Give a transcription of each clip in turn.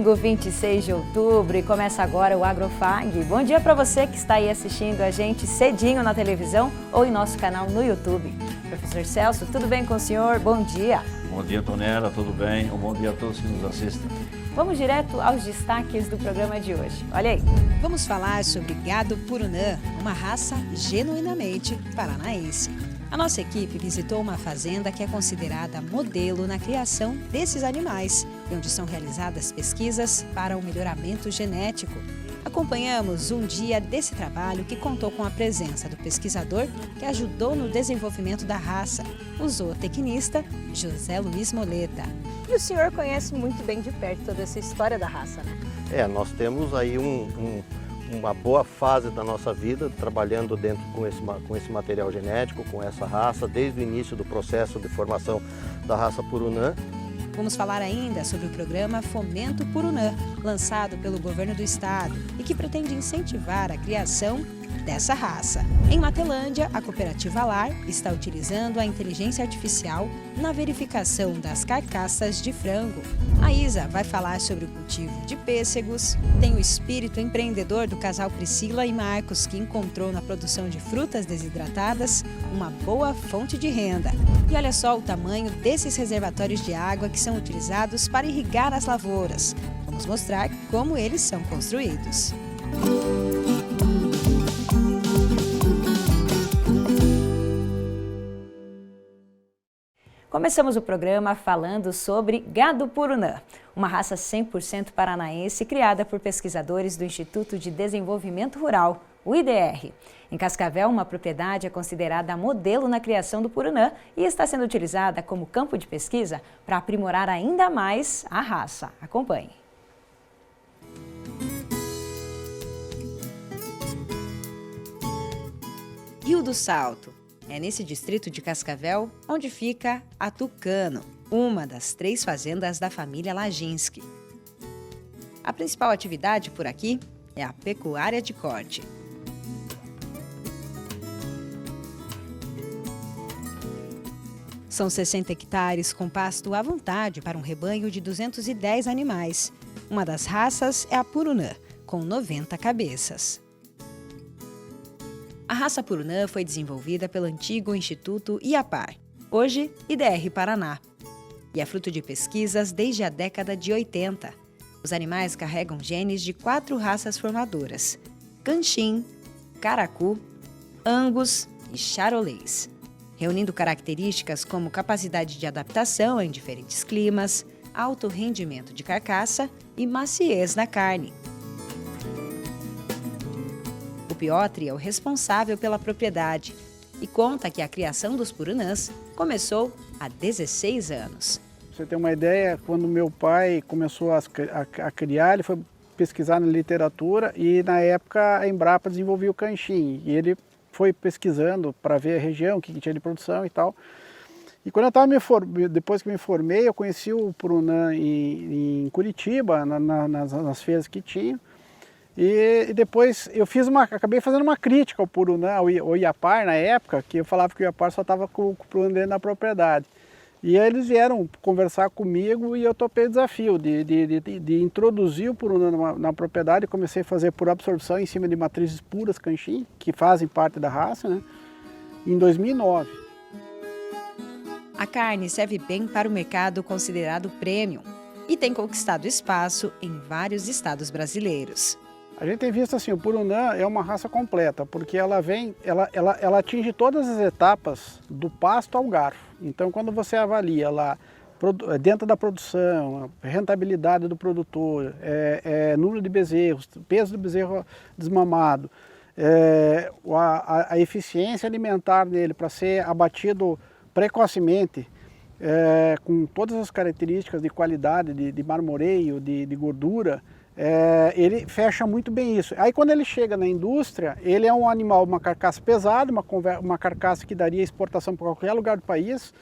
domingo, 26 de outubro, e começa agora o Agrofag. Bom dia para você que está aí assistindo a gente cedinho na televisão ou em nosso canal no YouTube. Professor Celso, tudo bem com o senhor? Bom dia. Bom dia, Tonela, tudo bem? Um bom dia a todos que nos assistem. Vamos direto aos destaques do programa de hoje. Olha aí. Vamos falar sobre gado Purunã, uma raça genuinamente paranaense. A nossa equipe visitou uma fazenda que é considerada modelo na criação desses animais e onde são realizadas pesquisas para o melhoramento genético. Acompanhamos um dia desse trabalho que contou com a presença do pesquisador que ajudou no desenvolvimento da raça, o zootecnista José Luiz Moleta. E o senhor conhece muito bem de perto toda essa história da raça, né? Nós temos aí uma boa fase da nossa vida trabalhando dentro com esse material genético, com essa raça, desde o início do processo de formação da raça Purunã. Vamos falar ainda sobre o programa Fomento Purunã, lançado pelo governo do estado e que pretende incentivar a criação dessa raça. Em Matelândia, a cooperativa Lar está utilizando a inteligência artificial na verificação das carcaças de frango. A Isa vai falar sobre o cultivo de pêssegos, tem o espírito empreendedor do casal Priscila e Marcos, que encontrou na produção de frutas desidratadas uma boa fonte de renda. E olha só o tamanho desses reservatórios de água que são utilizados para irrigar as lavouras. Vamos mostrar como eles são construídos. Começamos o programa falando sobre gado Purunã, uma raça 100% paranaense criada por pesquisadores do Instituto de Desenvolvimento Rural, o IDR. Em Cascavel, uma propriedade é considerada modelo na criação do Purunã e está sendo utilizada como campo de pesquisa para aprimorar ainda mais a raça. Acompanhe. Rio do Salto. É nesse distrito de Cascavel onde fica a Tucano, uma das 3 fazendas da família Laginski. A principal atividade por aqui é a pecuária de corte. São 60 hectares com pasto à vontade para um rebanho de 210 animais. Uma das raças é a Purunã, com 90 cabeças. A raça Purunã foi desenvolvida pelo antigo Instituto IAPAR, hoje IDR Paraná, e é fruto de pesquisas desde a década de 80. Os animais carregam genes de 4 raças formadoras: Canchim, Caracu, Angus e Charolês, reunindo características como capacidade de adaptação em diferentes climas, alto rendimento de carcaça e maciez na carne. O Piotr é o responsável pela propriedade e conta que a criação dos Purunãs começou há 16 anos. Pra você ter uma ideia, quando meu pai começou a criar, ele foi pesquisar na literatura e na época a Embrapa desenvolvia o canchim. E ele foi pesquisando para ver a região, o que tinha de produção e tal. E quando depois que me formei, eu conheci o Purunã em Curitiba, nas feiras que tinha. E depois eu acabei fazendo uma crítica ao Purunã, ao IAPAR na época, que eu falava que o IAPAR só estava com o Purunã dentro da propriedade. E aí eles vieram conversar comigo e eu topei o desafio de introduzir o Purunã na propriedade. Eu comecei a fazer por absorção em cima de matrizes puras canchim, que fazem parte da raça, né? Em 2009. A carne serve bem para o mercado considerado premium e tem conquistado espaço em vários estados brasileiros. A gente tem visto assim, o Purunã é uma raça completa, porque ela atinge todas as etapas do pasto ao garfo. Então, quando você avalia lá, dentro da produção, a rentabilidade do produtor, número de bezerros, peso do bezerro desmamado, a eficiência alimentar dele para ser abatido precocemente, com todas as características de qualidade, de marmoreio, de gordura, ele fecha muito bem isso. Aí quando ele chega na indústria, ele é um animal, uma carcaça pesada, uma carcaça que daria exportação para qualquer lugar do país,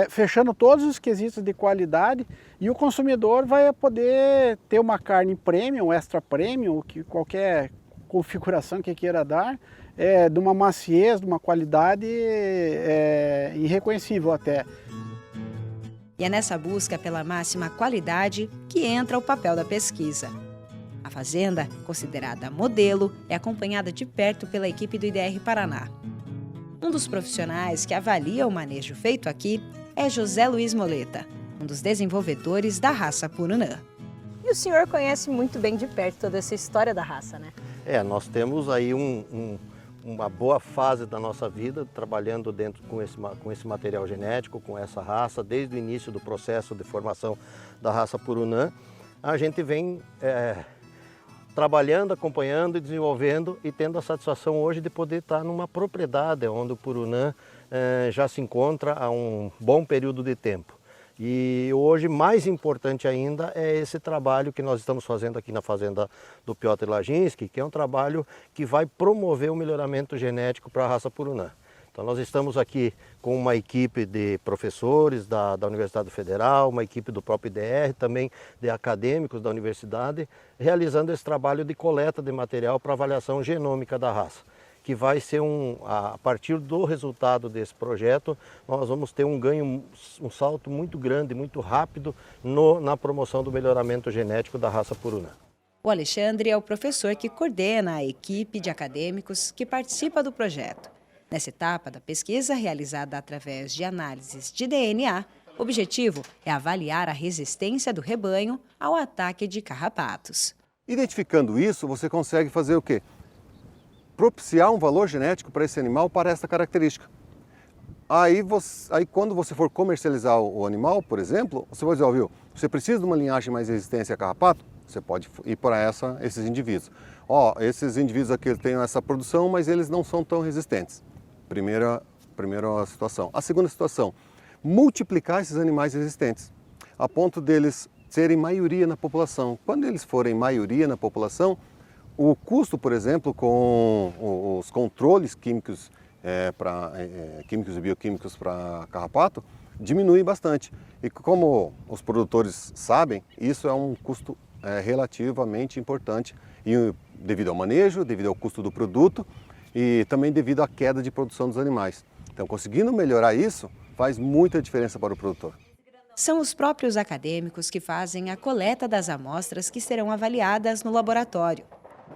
fechando todos os quesitos de qualidade, e o consumidor vai poder ter uma carne premium, extra premium, que qualquer configuração que queira dar, de uma maciez, de uma qualidade irreconhecível até. E é nessa busca pela máxima qualidade que entra o papel da pesquisa. A fazenda, considerada modelo, é acompanhada de perto pela equipe do IDR Paraná. Um dos profissionais que avalia o manejo feito aqui é José Luiz Moleta, um dos desenvolvedores da raça Purunã. E o senhor conhece muito bem de perto toda essa história da raça, né? Nós temos aí uma boa fase da nossa vida trabalhando dentro com esse material genético, com essa raça, desde o início do processo de formação da raça Purunã. A gente vem trabalhando, acompanhando e desenvolvendo e tendo a satisfação hoje de poder estar numa propriedade onde o Purunã já se encontra há um bom período de tempo. E hoje, mais importante ainda, é esse trabalho que nós estamos fazendo aqui na fazenda do Piotr Laginski, que é um trabalho que vai promover o melhoramento genético para a raça Purunã. Então nós estamos aqui com uma equipe de professores da Universidade Federal, uma equipe do próprio IDR, também de acadêmicos da universidade, realizando esse trabalho de coleta de material para avaliação genômica da raça, que vai ser a partir do resultado desse projeto, nós vamos ter um ganho, um salto muito grande, muito rápido na promoção do melhoramento genético da raça Purunã. O Alexandre é o professor que coordena a equipe de acadêmicos que participa do projeto. Nessa etapa da pesquisa, realizada através de análises de DNA, o objetivo é avaliar a resistência do rebanho ao ataque de carrapatos. Identificando isso, você consegue fazer o quê? Propiciar um valor genético para esse animal para esta característica. Aí quando você for comercializar o animal, por exemplo, você vai dizer, ó, viu, você precisa de uma linhagem mais resistente a carrapato? Você pode ir para esses indivíduos. Ó, esses indivíduos aqui têm essa produção, mas eles não são tão resistentes. Primeira situação. A segunda situação, multiplicar esses animais resistentes, a ponto deles serem maioria na população. Quando eles forem maioria na população, o custo, por exemplo, com os controles químicos, químicos e bioquímicos para carrapato, diminui bastante. E como os produtores sabem, isso é um custo relativamente importante, e devido ao manejo, devido ao custo do produto e também devido à queda de produção dos animais. Então, conseguindo melhorar isso, faz muita diferença para o produtor. São os próprios acadêmicos que fazem a coleta das amostras que serão avaliadas no laboratório.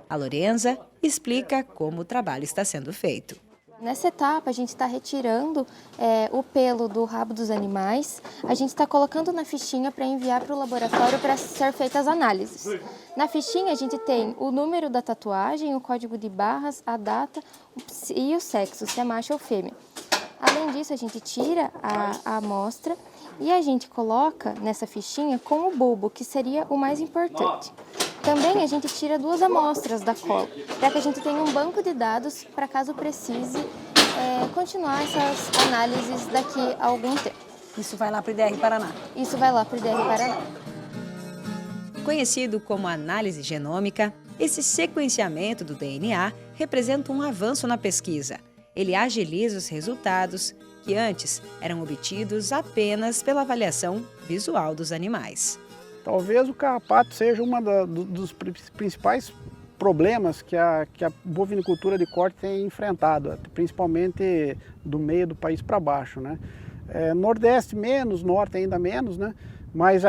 A Lorenza explica como o trabalho está sendo feito. Nessa etapa, a gente está retirando o pelo do rabo dos animais, a gente está colocando na fichinha para enviar para o laboratório para ser feitas as análises. Na fichinha, a gente tem o número da tatuagem, o código de barras, a data e o sexo, se é macho ou fêmea. Além disso, a gente tira a amostra e a gente coloca nessa fichinha com o bulbo, que seria o mais importante. Também a gente tira 2 amostras da cola, para que a gente tenha um banco de dados para caso precise continuar essas análises daqui a algum tempo. Isso vai lá para o IDR Paraná? Isso vai lá para o IDR Paraná. Conhecido como análise genômica, esse sequenciamento do DNA representa um avanço na pesquisa. Ele agiliza os resultados que antes eram obtidos apenas pela avaliação visual dos animais. Talvez o carrapato seja um dos principais problemas que a bovinicultura de corte tem enfrentado, principalmente do meio do país para baixo, né? Nordeste menos, Norte ainda menos, né? Mas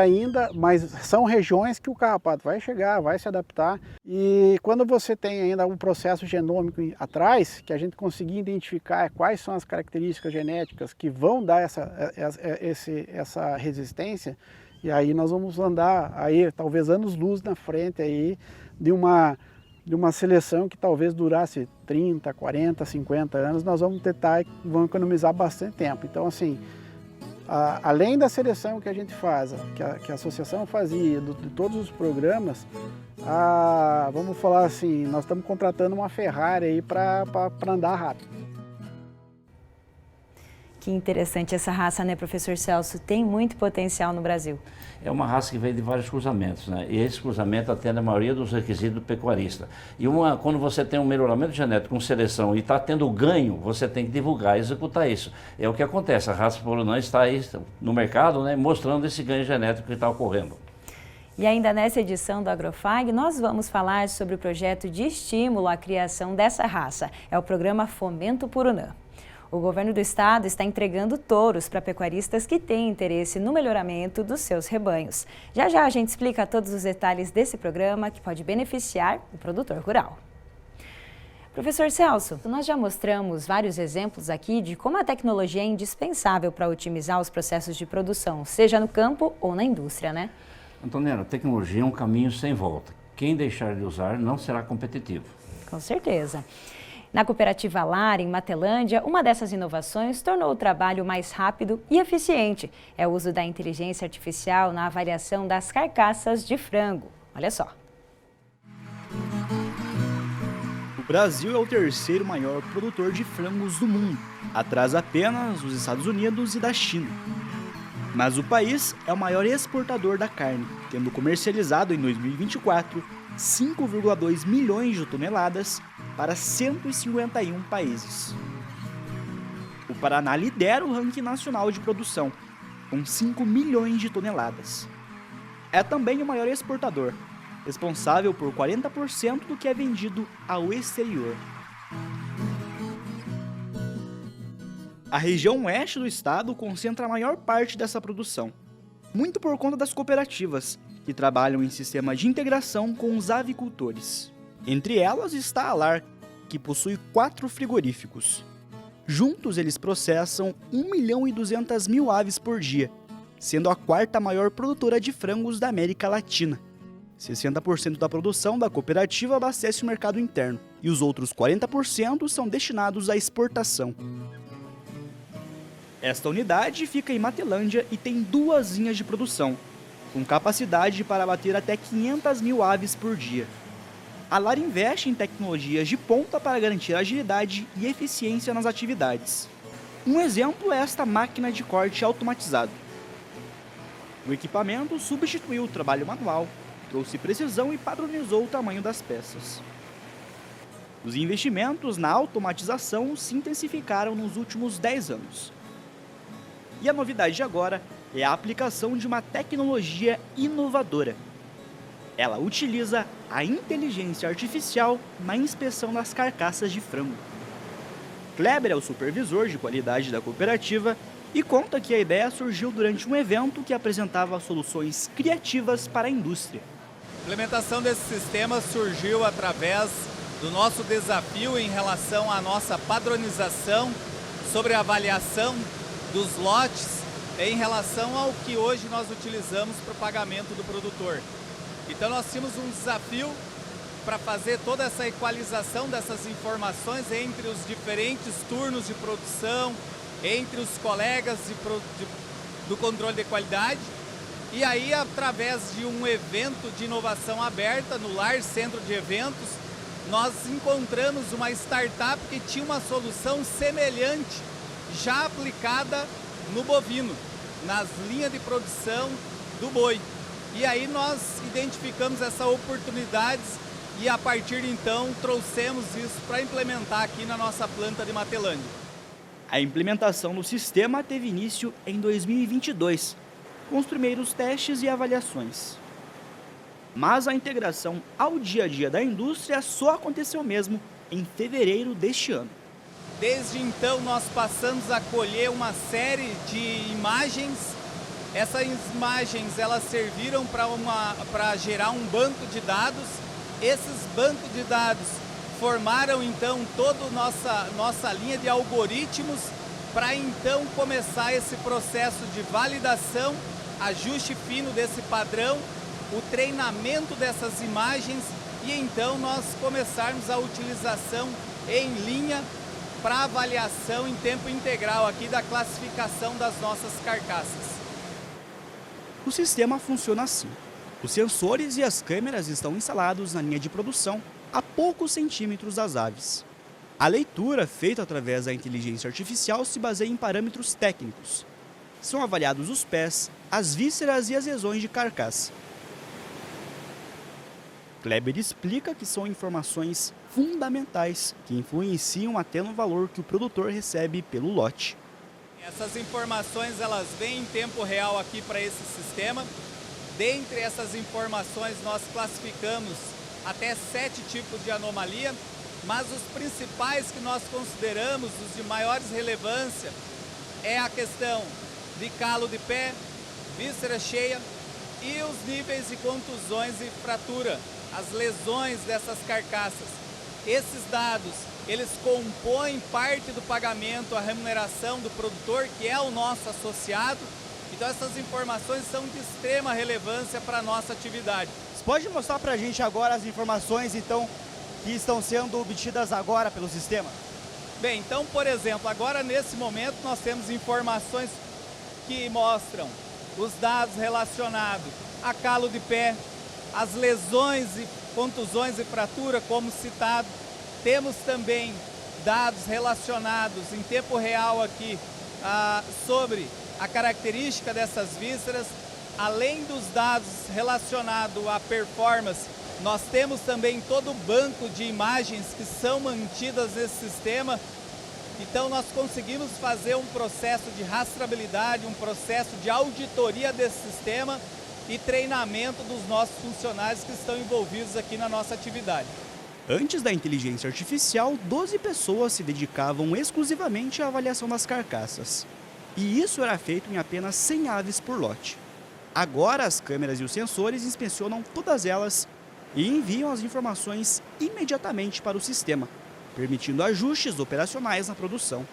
são regiões que o carrapato vai chegar, vai se adaptar. E quando você tem ainda um processo genômico atrás, que a gente conseguir identificar quais são as características genéticas que vão dar essa resistência, e aí nós vamos andar aí talvez anos-luz na frente aí de uma seleção que talvez durasse 30, 40, 50 anos, nós vamos tentar, vamos economizar bastante tempo. Então, assim, além da seleção que a gente faz, que a associação fazia, de todos os programas, vamos falar assim, nós estamos contratando uma Ferrari aí para andar rápido. Que interessante essa raça, né, professor Celso? Tem muito potencial no Brasil. É uma raça que vem de vários cruzamentos, né? E esse cruzamento atende a maioria dos requisitos do pecuarista. E quando você tem um melhoramento genético com seleção e está tendo ganho, você tem que divulgar e executar isso. É o que acontece, a raça Purunã está aí no mercado, né, mostrando esse ganho genético que está ocorrendo. E ainda nessa edição do Agrofag, nós vamos falar sobre o projeto de estímulo à criação dessa raça. É o programa Fomento Purunã. O governo do estado está entregando touros para pecuaristas que têm interesse no melhoramento dos seus rebanhos. Já já a gente explica todos os detalhes desse programa que pode beneficiar o produtor rural. Professor Celso, nós já mostramos vários exemplos aqui de como a tecnologia é indispensável para otimizar os processos de produção, seja no campo ou na indústria, né? Antonella, a tecnologia é um caminho sem volta. Quem deixar de usar não será competitivo. Com certeza. Na cooperativa Lar, em Matelândia, uma dessas inovações tornou o trabalho mais rápido e eficiente. É o uso da inteligência artificial na avaliação das carcaças de frango. Olha só. O Brasil é o terceiro maior produtor de frangos do mundo, atrás apenas dos Estados Unidos e da China. Mas o país é o maior exportador da carne, tendo comercializado em 2024 5,2 milhões de toneladas para 151 países. O Paraná lidera o ranking nacional de produção, com 5 milhões de toneladas. É também o maior exportador, responsável por 40% do que é vendido ao exterior. A região oeste do estado concentra a maior parte dessa produção, muito por conta das cooperativas, que trabalham em sistema de integração com os avicultores. Entre elas está a Lar, que possui 4 frigoríficos. Juntos eles processam 1.200.000 aves por dia, sendo a 4ª maior produtora de frangos da América Latina. 60% da produção da cooperativa abastece o mercado interno e os outros 40% são destinados à exportação. Esta unidade fica em Matelândia e tem 2 linhas de produção, com capacidade para abater até 500.000 aves por dia. A Lar investe em tecnologias de ponta para garantir agilidade e eficiência nas atividades. Um exemplo é esta máquina de corte automatizado. O equipamento substituiu o trabalho manual, trouxe precisão e padronizou o tamanho das peças. Os investimentos na automatização se intensificaram nos últimos 10 anos. E a novidade agora é a aplicação de uma tecnologia inovadora. Ela utiliza a inteligência artificial na inspeção das carcaças de frango. Kleber é o supervisor de qualidade da cooperativa e conta que a ideia surgiu durante um evento que apresentava soluções criativas para a indústria. A implementação desse sistema surgiu através do nosso desafio em relação à nossa padronização sobre a avaliação dos lotes em relação ao que hoje nós utilizamos para o pagamento do produtor. Então nós tínhamos um desafio para fazer toda essa equalização dessas informações entre os diferentes turnos de produção, entre os colegas do controle de qualidade. E aí, através de um evento de inovação aberta no Lar Centro de Eventos, nós encontramos uma startup que tinha uma solução semelhante, já aplicada no bovino, nas linhas de produção do boi. E aí nós identificamos essa oportunidade e a partir de então trouxemos isso para implementar aqui na nossa planta de Matelândia. A implementação do sistema teve início em 2022, com os primeiros testes e avaliações. Mas a integração ao dia a dia da indústria só aconteceu mesmo em fevereiro deste ano. Desde então nós passamos a colher uma série de imagens. Essas imagens elas serviram para gerar um banco de dados. Esses bancos de dados formaram então toda a nossa linha de algoritmos para então começar esse processo de validação, ajuste fino desse padrão, o treinamento dessas imagens e então nós começarmos a utilização em linha para avaliação em tempo integral aqui da classificação das nossas carcaças. O sistema funciona assim. Os sensores e as câmeras estão instalados na linha de produção a poucos centímetros das aves. A leitura, feita através da inteligência artificial, se baseia em parâmetros técnicos. São avaliados os pés, as vísceras e as lesões de carcaça. Kleber explica que são informações fundamentais que influenciam até no valor que o produtor recebe pelo lote. Essas informações elas vêm em tempo real aqui para esse sistema. Dentre essas informações nós classificamos até 7 tipos de anomalia mas os principais que nós consideramos, os de maiores relevância, é a questão de calo de pé, víscera cheia e os níveis de contusões e fratura, as lesões dessas carcaças. Esses dados, eles compõem parte do pagamento, a remuneração do produtor, que é o nosso associado. Então essas informações são de extrema relevância para a nossa atividade. Você pode mostrar para a gente agora as informações, então, que estão sendo obtidas agora pelo sistema? Bem, então, por exemplo, agora nesse momento nós temos informações que mostram os dados relacionados a calo de pé, as lesões e contusões e fratura, como citado. Temos também dados relacionados em tempo real aqui sobre a característica dessas vísceras. Além dos dados relacionados à performance, nós temos também todo o banco de imagens que são mantidas nesse sistema. Então nós conseguimos fazer um processo de rastreabilidade, um processo de auditoria desse sistema e treinamento dos nossos funcionários que estão envolvidos aqui na nossa atividade. Antes da inteligência artificial, 12 pessoas se dedicavam exclusivamente à avaliação das carcaças. E isso era feito em apenas 100 aves por lote. Agora as câmeras e os sensores inspecionam todas elas e enviam as informações imediatamente para o sistema, permitindo ajustes operacionais na produção.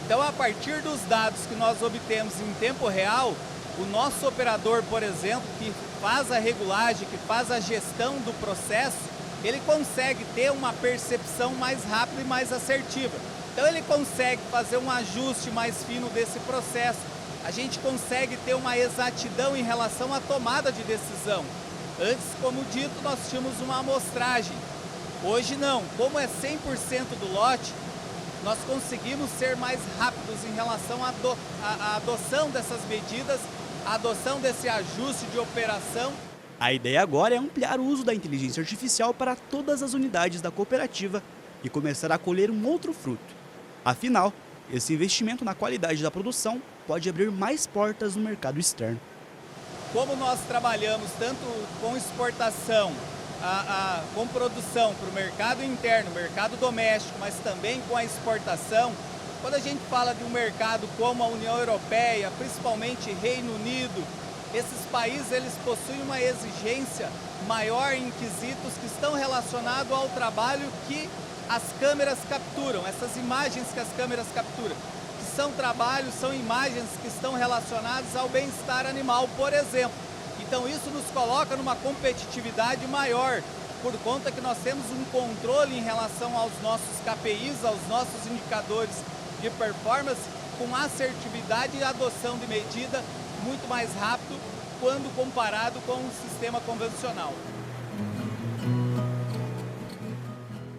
Então, a partir dos dados que nós obtemos em tempo real, o nosso operador, por exemplo, que faz a regulagem, que faz a gestão do processo, ele consegue ter uma percepção mais rápida e mais assertiva. Então ele consegue fazer um ajuste mais fino desse processo. A gente consegue ter uma exatidão em relação à tomada de decisão. Antes, como dito, nós tínhamos uma amostragem. Hoje não. Como é 100% do lote, nós conseguimos ser mais rápidos em relação à adoção dessas medidas, a adoção desse ajuste de operação. A ideia agora é ampliar o uso da inteligência artificial para todas as unidades da cooperativa e começar a colher um outro fruto. Afinal, esse investimento na qualidade da produção pode abrir mais portas no mercado externo. Como nós trabalhamos tanto com exportação, com produção para o mercado interno, mercado doméstico, mas também com a exportação, quando a gente fala de um mercado como a União Europeia, principalmente Reino Unido, esses países eles possuem uma exigência maior em quesitos que estão relacionados ao trabalho que as câmeras capturam, essas imagens que as câmeras capturam, que são trabalhos, são imagens que estão relacionadas ao bem-estar animal, por exemplo. Então isso nos coloca numa competitividade maior, por conta que nós temos um controle em relação aos nossos KPIs, aos nossos indicadores de performance, com assertividade e adoção de medida muito mais rápido quando comparado com o sistema convencional.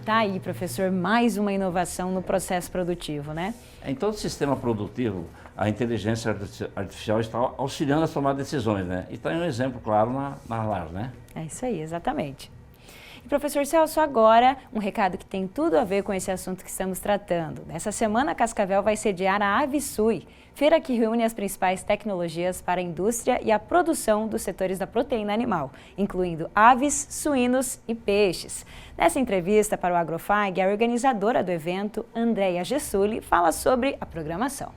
Tá aí, professor, mais uma inovação no processo produtivo, né? Em todo sistema produtivo, a inteligência artificial está auxiliando a tomar decisões, né? E está um exemplo claro na LAR, né? É isso aí, exatamente. E, professor Celso, agora um recado que tem tudo a ver com esse assunto que estamos tratando. Nessa semana, Cascavel vai sediar a AviSui, feira que reúne as principais tecnologias para a indústria e a produção dos setores da proteína animal, incluindo aves, suínos e peixes. Nessa entrevista para o Agrofag, a organizadora do evento, Andréia Gessuli, fala sobre a programação.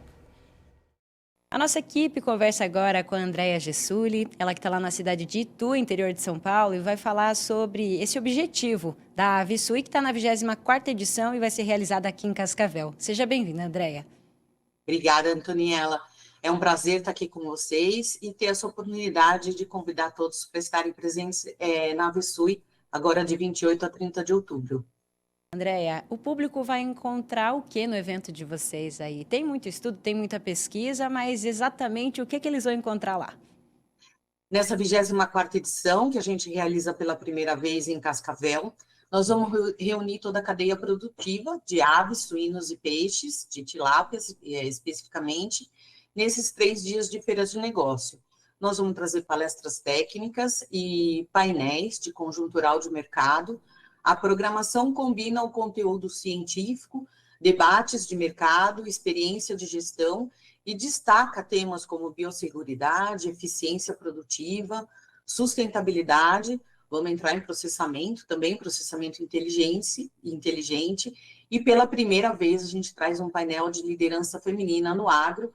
A nossa equipe conversa agora com a Andréia Gessuli, ela que está lá na cidade de Itu, interior de São Paulo, e vai falar sobre esse objetivo da AviSui, que está na 24ª edição e vai ser realizada aqui em Cascavel. Seja bem-vinda, Andréia. Obrigada, Antoniela. É um prazer estar aqui com vocês e ter essa oportunidade de convidar todos para estarem presentes na AviSui, agora de 28 a 30 de outubro. Andréia, o público vai encontrar o que no evento de vocês aí? Tem muito estudo, tem muita pesquisa, mas exatamente o que eles vão encontrar lá? Nessa 24ª edição, que a gente realiza pela primeira vez em Cascavel, nós vamos reunir toda a cadeia produtiva de aves, suínos e peixes, de tilápias especificamente, nesses 3 dias de feiras de negócio. Nós vamos trazer palestras técnicas e painéis de conjuntural de mercado. A programação combina o conteúdo científico, debates de mercado, experiência de gestão e destaca temas como biosseguridade, eficiência produtiva, sustentabilidade, vamos entrar em processamento, também processamento inteligente, e pela primeira vez a gente traz um painel de liderança feminina no agro,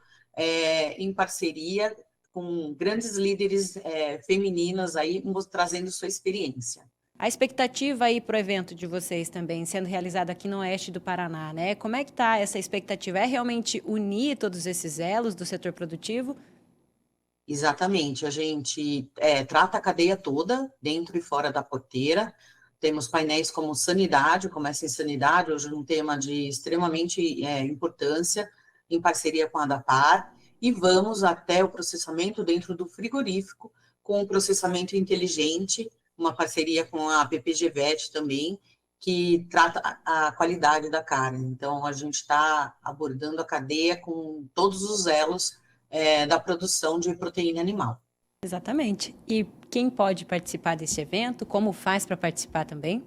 em parceria com grandes líderes femininas aí, trazendo sua experiência. A expectativa aí para o evento de vocês também, sendo realizado aqui no oeste do Paraná, né? Como é que está essa expectativa? É realmente unir todos esses elos do setor produtivo? Exatamente, a gente trata a cadeia toda, dentro e fora da porteira. Temos painéis como sanidade, Começa em Sanidade, hoje um tema de extremamente importância, em parceria com a ADAPAR, e vamos até o processamento dentro do frigorífico, com o processamento inteligente, uma parceria com a PPGVET também, que trata a qualidade da carne. Então, a gente está abordando a cadeia com todos os elos da produção de proteína animal. Exatamente. E quem pode participar desse evento? Como faz para participar também?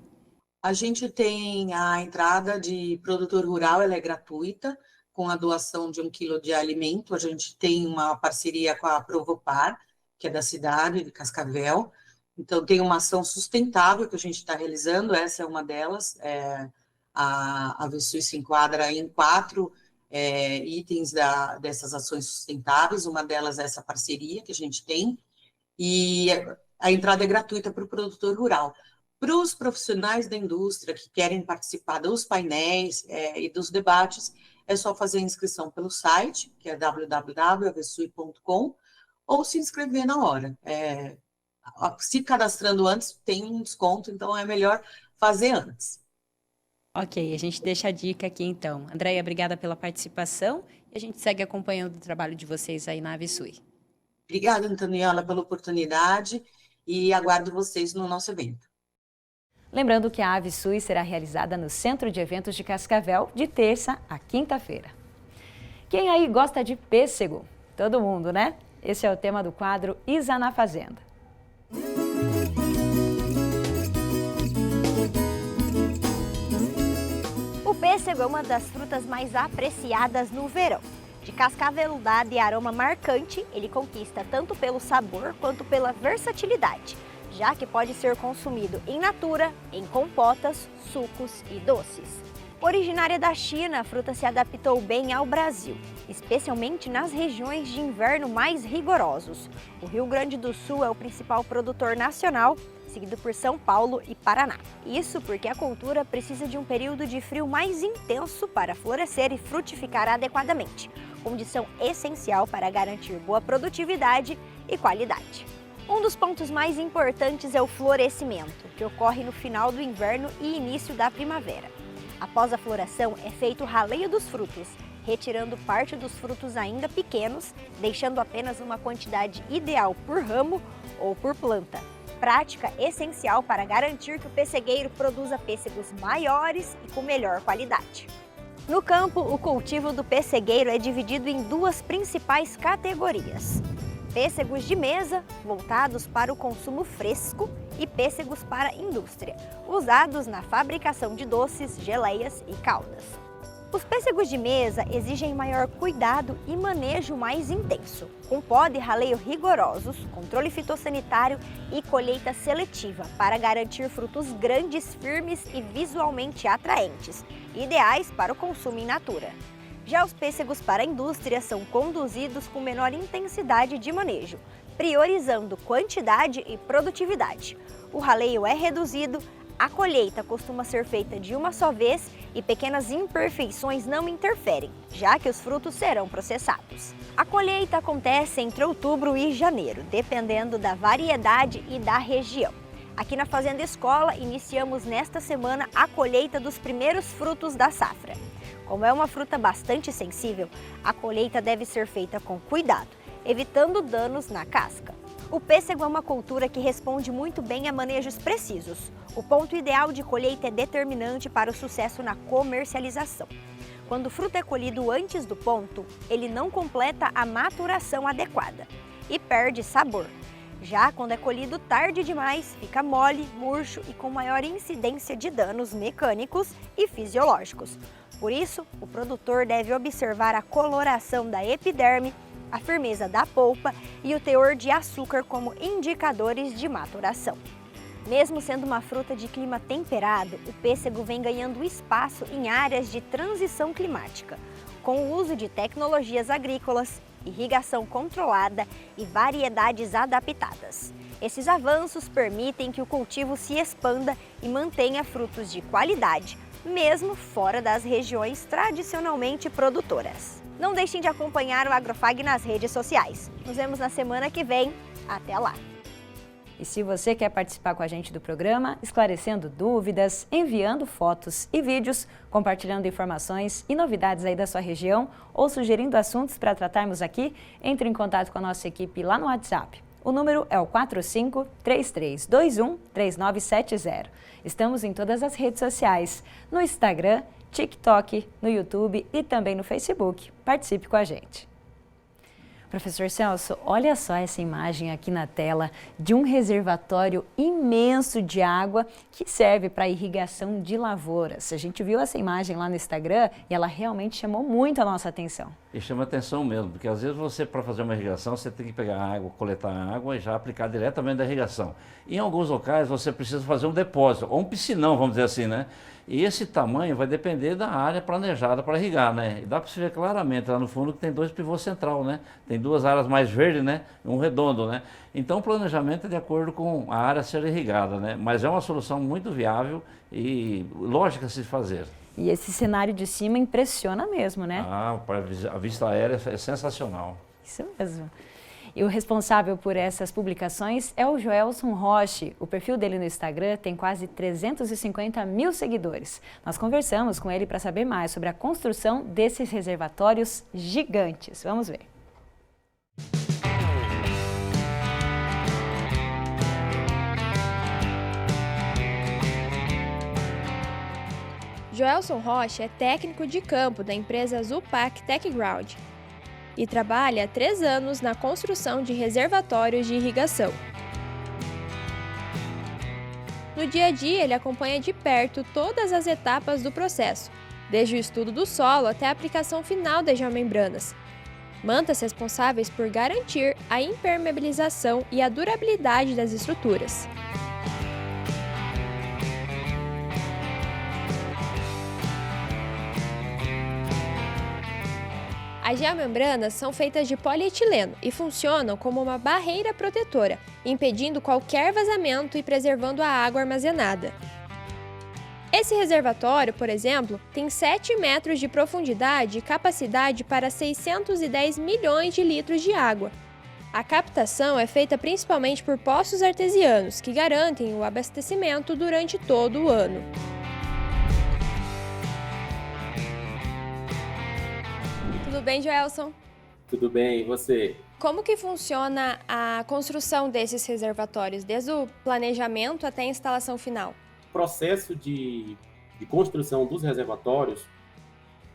A gente tem a entrada de produtor rural, ela é gratuita, com a doação de 1 quilo de alimento. A gente tem uma parceria com a Provopar, que é da cidade de Cascavel. Então, tem uma ação sustentável que a gente está realizando, essa é uma delas. A Vesui se enquadra em 4 itens dessas ações sustentáveis, uma delas é essa parceria que a gente tem, e a entrada é gratuita para o produtor rural. Para os profissionais da indústria que querem participar dos painéis e dos debates, é só fazer a inscrição pelo site, que é www.avesui.com, ou se inscrever na hora. Se cadastrando antes, tem um desconto, então é melhor fazer antes. Ok, a gente deixa a dica aqui então. Andréia, obrigada pela participação e a gente segue acompanhando o trabalho de vocês aí na Avesui. Obrigada, Antoniola, pela oportunidade e aguardo vocês no nosso evento. Lembrando que a Avesui será realizada no Centro de Eventos de Cascavel de terça a quinta-feira. Quem aí gosta de pêssego? Todo mundo, né? Esse é o tema do quadro Isa na Fazenda. O pêssego é uma das frutas mais apreciadas no verão. De casca aveludada e aroma marcante, ele conquista tanto pelo sabor quanto pela versatilidade, já que pode ser consumido in natura, em compotas, sucos e doces. Originária da China, a fruta se adaptou bem ao Brasil, especialmente nas regiões de inverno mais rigorosos. O Rio Grande do Sul é o principal produtor nacional, seguido por São Paulo e Paraná. Isso porque a cultura precisa de um período de frio mais intenso para florescer e frutificar adequadamente, condição essencial para garantir boa produtividade e qualidade. Um dos pontos mais importantes é o florescimento, que ocorre no final do inverno e início da primavera. Após a floração, é feito o raleio dos frutos, retirando parte dos frutos ainda pequenos, deixando apenas uma quantidade ideal por ramo ou por planta. Prática essencial para garantir que o pessegueiro produza pêssegos maiores e com melhor qualidade. No campo, o cultivo do pessegueiro é dividido em 2 principais categorias: pêssegos de mesa, voltados para o consumo fresco, e pêssegos para a indústria, usados na fabricação de doces, geleias e caldas. Os pêssegos de mesa exigem maior cuidado e manejo mais intenso, com poda e raleio rigorosos, controle fitossanitário e colheita seletiva para garantir frutos grandes, firmes e visualmente atraentes, ideais para o consumo in natura. Já os pêssegos para a indústria são conduzidos com menor intensidade de manejo, priorizando quantidade e produtividade. O raleio é reduzido, a colheita costuma ser feita de uma só vez e pequenas imperfeições não interferem, já que os frutos serão processados. A colheita acontece entre outubro e janeiro, dependendo da variedade e da região. Aqui na Fazenda Escola, iniciamos nesta semana a colheita dos primeiros frutos da safra. Como é uma fruta bastante sensível, a colheita deve ser feita com cuidado, evitando danos na casca. O pêssego é uma cultura que responde muito bem a manejos precisos. O ponto ideal de colheita é determinante para o sucesso na comercialização. Quando o fruto é colhido antes do ponto, ele não completa a maturação adequada e perde sabor. Já quando é colhido tarde demais, fica mole, murcho e com maior incidência de danos mecânicos e fisiológicos. Por isso, o produtor deve observar a coloração da epiderme, a firmeza da polpa e o teor de açúcar como indicadores de maturação. Mesmo sendo uma fruta de clima temperado, o pêssego vem ganhando espaço em áreas de transição climática, com o uso de tecnologias agrícolas, irrigação controlada e variedades adaptadas. Esses avanços permitem que o cultivo se expanda e mantenha frutos de qualidade, mesmo fora das regiões tradicionalmente produtoras. Não deixem de acompanhar o Agrofag nas redes sociais. Nos vemos na semana que vem. Até lá! E se você quer participar com a gente do programa, esclarecendo dúvidas, enviando fotos e vídeos, compartilhando informações e novidades aí da sua região ou sugerindo assuntos para tratarmos aqui, entre em contato com a nossa equipe lá no WhatsApp. O número é o 45-3321-3970. Estamos em todas as redes sociais, no Instagram, TikTok, no YouTube e também no Facebook. Participe com a gente. Professor Celso, olha só essa imagem aqui na tela de um reservatório imenso de água que serve para irrigação de lavouras. A gente viu essa imagem lá no Instagram e ela realmente chamou muito a nossa atenção. E chama atenção mesmo, porque às vezes você, para fazer uma irrigação, você tem que pegar a água, coletar a água e já aplicar diretamente da irrigação. Em alguns locais você precisa fazer um depósito, ou um piscinão, vamos dizer assim, né? E esse tamanho vai depender da área planejada para irrigar, né? E dá para você ver claramente lá no fundo que tem 2 pivôs central, né? Tem 2 áreas mais verdes, né? E um redondo, né? Então o planejamento é de acordo com a área a ser irrigada, né? Mas é uma solução muito viável e lógica a se fazer. E esse cenário de cima impressiona mesmo, né? Ah, a vista aérea é sensacional. Isso mesmo. E o responsável por essas publicações é o Joelson Roche. O perfil dele no Instagram tem quase 350 mil seguidores. Nós conversamos com ele para saber mais sobre a construção desses reservatórios gigantes. Vamos ver. Joelson Roche é técnico de campo da empresa Zupac Techground e trabalha há 3 anos na construção de reservatórios de irrigação. No dia a dia, ele acompanha de perto todas as etapas do processo, desde o estudo do solo até a aplicação final das geomembranas. Mantas responsáveis por garantir a impermeabilização e a durabilidade das estruturas. As geomembranas são feitas de polietileno e funcionam como uma barreira protetora, impedindo qualquer vazamento e preservando a água armazenada. Esse reservatório, por exemplo, tem 7 metros de profundidade e capacidade para 610 milhões de litros de água. A captação é feita principalmente por poços artesianos, que garantem o abastecimento durante todo o ano. Tudo bem, Joelson? Tudo bem, e você? Como que funciona a construção desses reservatórios, desde o planejamento até a instalação final? O processo de construção dos reservatórios,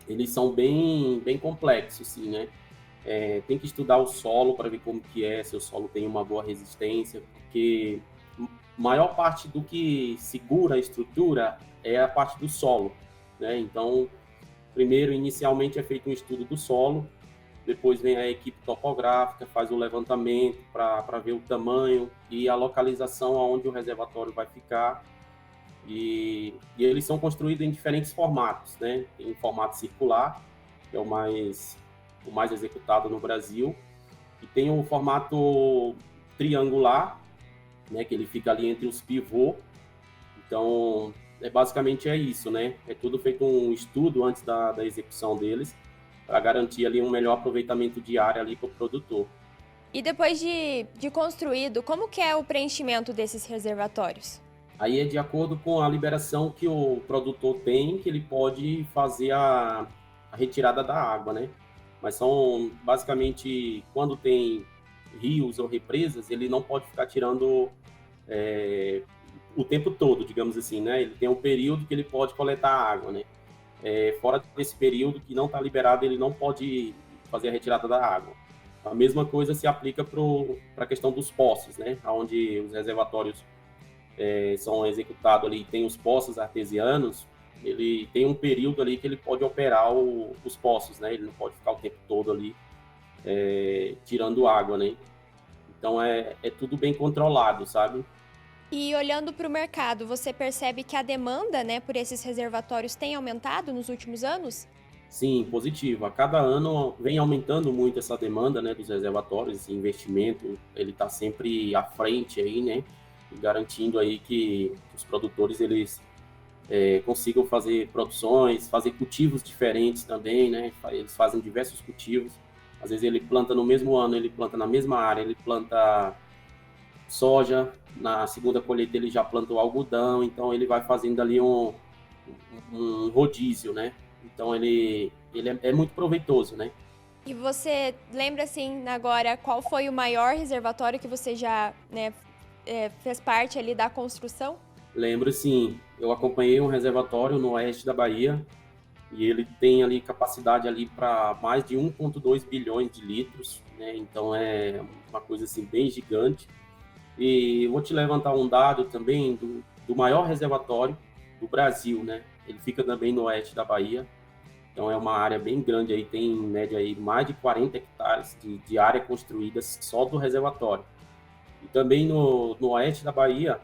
eles são bem complexos, sim, né? Tem que estudar o solo para ver como que é, se o solo tem uma boa resistência, porque a maior parte do que segura a estrutura é a parte do solo, né? Então, primeiro, inicialmente é feito um estudo do solo, depois vem a equipe topográfica, faz o levantamento para ver o tamanho e a localização aonde o reservatório vai ficar. E eles são construídos em diferentes formatos, né? Tem um formato circular, que é o mais executado no Brasil, e tem o formato triangular, né? Que ele fica ali entre os pivôs. Então, basicamente é isso, né? É tudo feito um estudo antes da execução deles, para garantir ali um melhor aproveitamento de área ali para o produtor. E depois de construído, como que é o preenchimento desses reservatórios? Aí é de acordo com a liberação que o produtor tem, que ele pode fazer a retirada da água, né? Mas são, basicamente, quando tem rios ou represas, ele não pode ficar tirando o tempo todo, digamos assim, né? Ele tem um período que ele pode coletar água, né? Fora desse período que não está liberado, ele não pode fazer a retirada da água. A mesma coisa se aplica para a questão dos poços, né? Onde os reservatórios são executados ali, tem os poços artesianos, ele tem um período ali que ele pode operar os poços, né? Ele não pode ficar o tempo todo ali tirando água, né? Então é tudo bem controlado, sabe? E olhando para o mercado, você percebe que a demanda, né, por esses reservatórios tem aumentado nos últimos anos? Sim, positivo. A cada ano vem aumentando muito essa demanda, né, dos reservatórios, esse investimento, ele está sempre à frente aí, né, e garantindo aí que os produtores eles consigam fazer produções, fazer cultivos diferentes também, né, eles fazem diversos cultivos. Às vezes ele planta no mesmo ano, ele planta na mesma área, ele planta soja, na segunda colheita ele já planta o algodão, então ele vai fazendo ali um rodízio, né? Então ele é muito proveitoso, né? E você lembra, assim, agora, qual foi o maior reservatório que você já, né, fez parte ali da construção? Lembro, sim. Eu acompanhei um reservatório no oeste da Bahia e ele tem ali capacidade ali para mais de 1,2 bilhões de litros, né? Então é uma coisa assim bem gigante. E vou te levantar um dado também do maior reservatório do Brasil, né? Ele fica também no oeste da Bahia. Então é uma área bem grande aí, tem em média aí mais de 40 hectares de área construída só do reservatório. E também no oeste da Bahia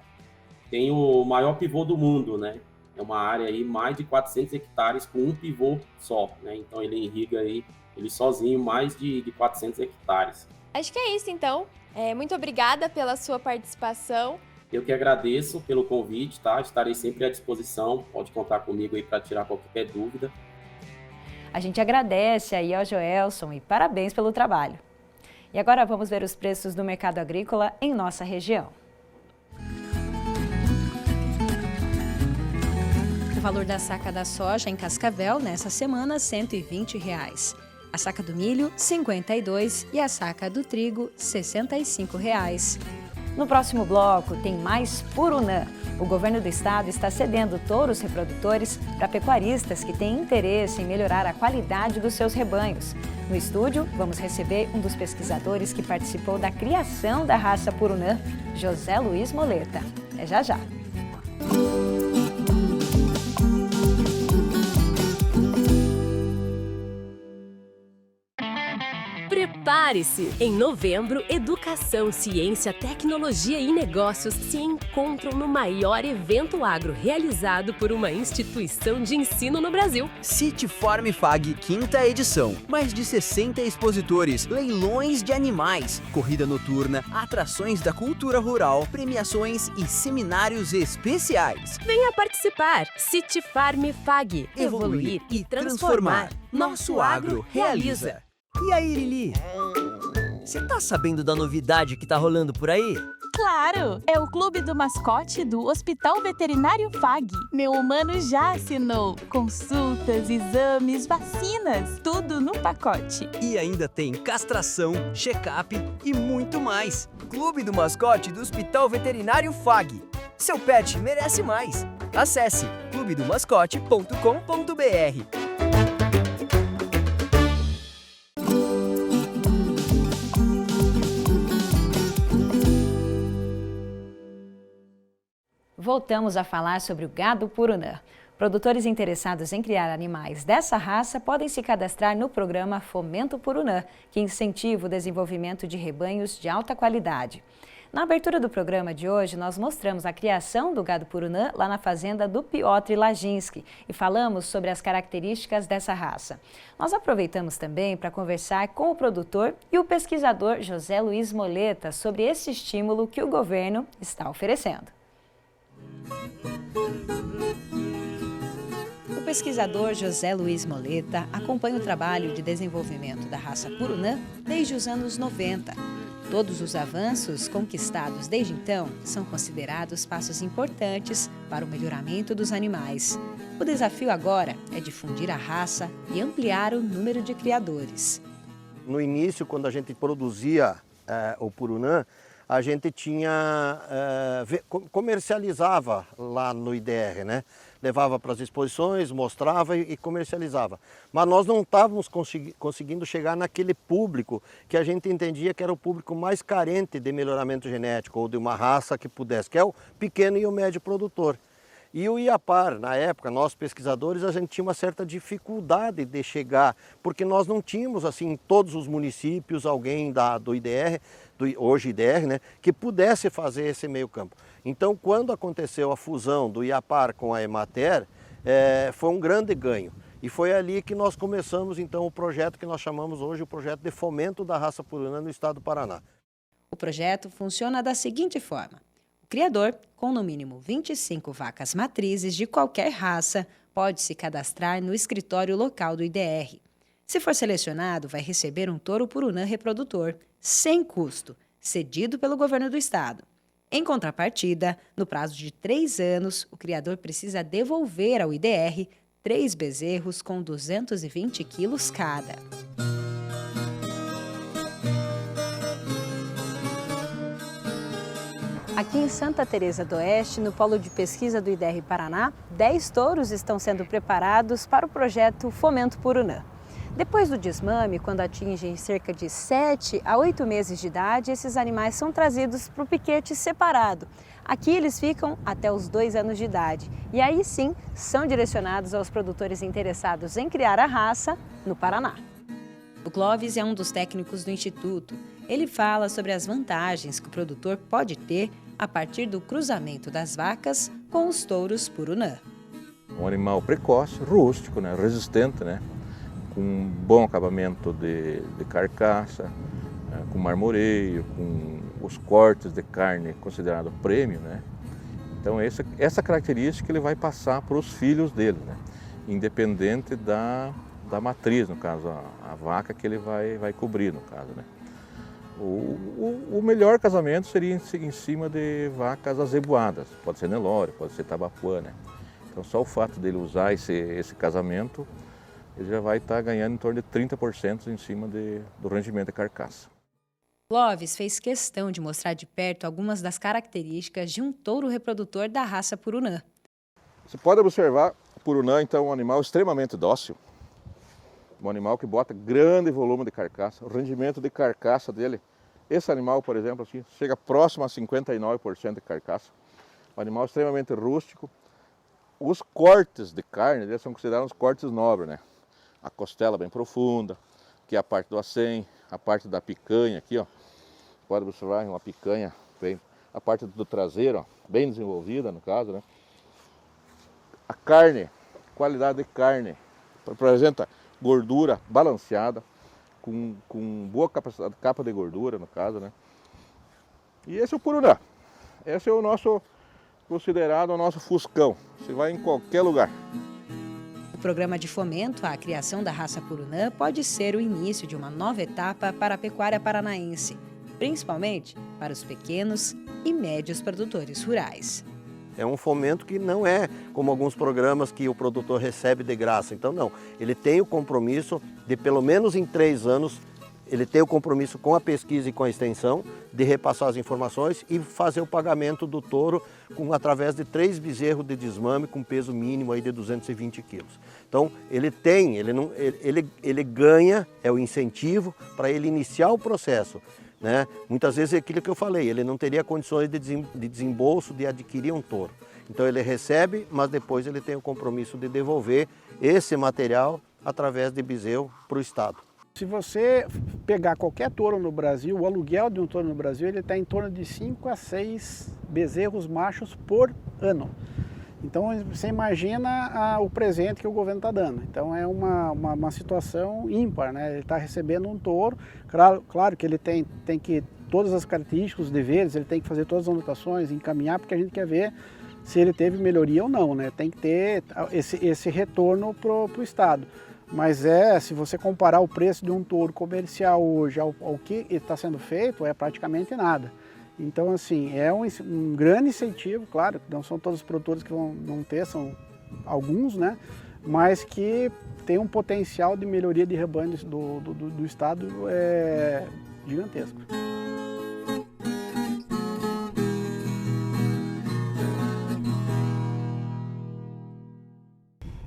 tem o maior pivô do mundo, né? É uma área aí mais de 400 hectares com um pivô só, né? Então ele irriga aí, ele sozinho, mais de 400 hectares. Acho que é isso, então. Muito obrigada pela sua participação. Eu que agradeço pelo convite, tá? Estarei sempre à disposição, pode contar comigo aí para tirar qualquer dúvida. A gente agradece aí ao Joelson e parabéns pelo trabalho. E agora vamos ver os preços do mercado agrícola em nossa região. O valor da saca da soja em Cascavel nessa semana R$ 120. A saca do milho, R$ 52 e a saca do trigo, R$ 65. No próximo bloco tem mais Purunã. O governo do estado está cedendo touros reprodutores para pecuaristas que têm interesse em melhorar a qualidade dos seus rebanhos. No estúdio, vamos receber um dos pesquisadores que participou da criação da raça Purunã, José Luiz Moleta. É já já. Prepare-se! Em novembro, educação, ciência, tecnologia e negócios se encontram no maior evento agro realizado por uma instituição de ensino no Brasil. Citiform FAG, 5ª edição. Mais de 60 expositores, leilões de animais, corrida noturna, atrações da cultura rural, premiações e seminários especiais. Venha participar! Citifarm FAG. Evoluir e transformar. Nosso agro realiza. E aí, Lili? Você tá sabendo da novidade que tá rolando por aí? Claro! É o Clube do Mascote do Hospital Veterinário FAG. Meu humano já assinou. Consultas, exames, vacinas, tudo no pacote. E ainda tem castração, check-up e muito mais. Clube do Mascote do Hospital Veterinário FAG. Seu pet merece mais. Acesse clubedomascote.com.br. Voltamos a falar sobre o gado Purunã. Produtores interessados em criar animais dessa raça podem se cadastrar no programa Fomento Purunã, que incentiva o desenvolvimento de rebanhos de alta qualidade. Na abertura do programa de hoje, nós mostramos a criação do gado Purunã lá na fazenda do Piotr Laginski e falamos sobre as características dessa raça. Nós aproveitamos também para conversar com o produtor e o pesquisador José Luiz Moleta sobre esse estímulo que o governo está oferecendo. O pesquisador José Luiz Moleta acompanha o trabalho de desenvolvimento da raça Purunã desde os anos 90. Todos os avanços conquistados desde então são considerados passos importantes para o melhoramento dos animais. O desafio agora é difundir a raça e ampliar o número de criadores. No início, quando a gente produzia o Purunã, a gente comercializava lá no IDR, né? Levava para as exposições, mostrava e comercializava. Mas nós não estávamos conseguindo chegar naquele público que a gente entendia que era o público mais carente de melhoramento genético ou de uma raça que pudesse, que é o pequeno e o médio produtor. E o IAPAR, na época, nós pesquisadores, a gente tinha uma certa dificuldade de chegar, porque nós não tínhamos, assim, em todos os municípios, alguém do IDR, hoje IDR, né, que pudesse fazer esse meio campo. Então, quando aconteceu a fusão do IAPAR com a Emater, foi um grande ganho. E foi ali que nós começamos, então, o projeto que nós chamamos hoje o projeto de fomento da raça purunã no estado do Paraná. O projeto funciona da seguinte forma. O criador, com no mínimo 25 vacas matrizes de qualquer raça, pode se cadastrar no escritório local do IDR. Se for selecionado, vai receber um touro purunã reprodutor, sem custo, cedido pelo governo do estado. Em contrapartida, no prazo de 3 anos, o criador precisa devolver ao IDR 3 bezerros com 220 quilos cada. Aqui em Santa Teresa do Oeste, no polo de pesquisa do IDR Paraná, 10 touros estão sendo preparados para o projeto Fomento Purunã. Depois do desmame, quando atingem cerca de 7 a 8 meses de idade, esses animais são trazidos para o piquete separado. Aqui eles ficam até os 2 anos de idade e aí sim são direcionados aos produtores interessados em criar a raça no Paraná. O Clóvis é um dos técnicos do Instituto. Ele fala sobre as vantagens que o produtor pode ter a partir do cruzamento das vacas com os touros purunã. Um animal precoce, rústico, né, resistente, né, com bom acabamento de carcaça, com marmoreio, com os cortes de carne considerado prêmio, né. Então essa característica ele vai passar para os filhos dele, né, independente da matriz, no caso, a vaca que ele vai cobrir, no caso, né. O melhor casamento seria em cima de vacas azeboadas, pode ser Nelore, pode ser Tabapuã, né. Então só o fato dele usar esse casamento, ele já vai estar ganhando em torno de 30% em cima do rendimento da carcaça. Clóvis fez questão de mostrar de perto algumas das características de um touro reprodutor da raça purunã. Você pode observar, o purunã então é um animal extremamente dócil, um animal que bota grande volume de carcaça, o rendimento de carcaça dele, esse animal, por exemplo, assim, chega próximo a 59% de carcaça, um animal extremamente rústico. Os cortes de carne eles são considerados cortes nobres, né? A costela bem profunda, que é a parte do acém, a parte da picanha aqui, ó. Pode observar uma picanha, bem, a parte do traseiro, ó, bem desenvolvida no caso, né? A carne, qualidade de carne, apresenta gordura balanceada, com boa capacidade, capa de gordura no caso, né? E esse é o purunã, esse é o nosso, considerado o nosso fuscão, você vai em qualquer lugar. O programa de fomento à criação da raça purunã pode ser o início de uma nova etapa para a pecuária paranaense, principalmente para os pequenos e médios produtores rurais. É um fomento que não é como alguns programas que o produtor recebe de graça. Então não, ele tem o compromisso de pelo menos em 3 anos, ele tem o compromisso com a pesquisa e com a extensão de repassar as informações e fazer o pagamento do touro através de 3 bezerros de desmame com peso mínimo aí de 220 quilos. Então ele ganha, é o incentivo para ele iniciar o processo. Né? Muitas vezes é aquilo que eu falei, ele não teria condições de desembolso de adquirir um touro. Então ele recebe, mas depois ele tem o compromisso de devolver esse material através de bezerro para o estado. Se você pegar qualquer touro no Brasil, o aluguel de um touro no Brasil ele está em torno de 5 a 6 bezerros machos por ano. Então você imagina o presente que o governo está dando. Então é uma situação ímpar, né? Ele está recebendo um touro, claro que ele tem que, todas as características, os deveres, ele tem que fazer todas as anotações, encaminhar, porque a gente quer ver se ele teve melhoria ou não, né? Tem que ter esse retorno para o Estado. Mas se você comparar o preço de um touro comercial hoje ao que está sendo feito, é praticamente nada. Então, assim, é um grande incentivo, claro, não são todos os produtores que vão ter, são alguns, né? Mas que tem um potencial de melhoria de rebanhos do estado gigantesco.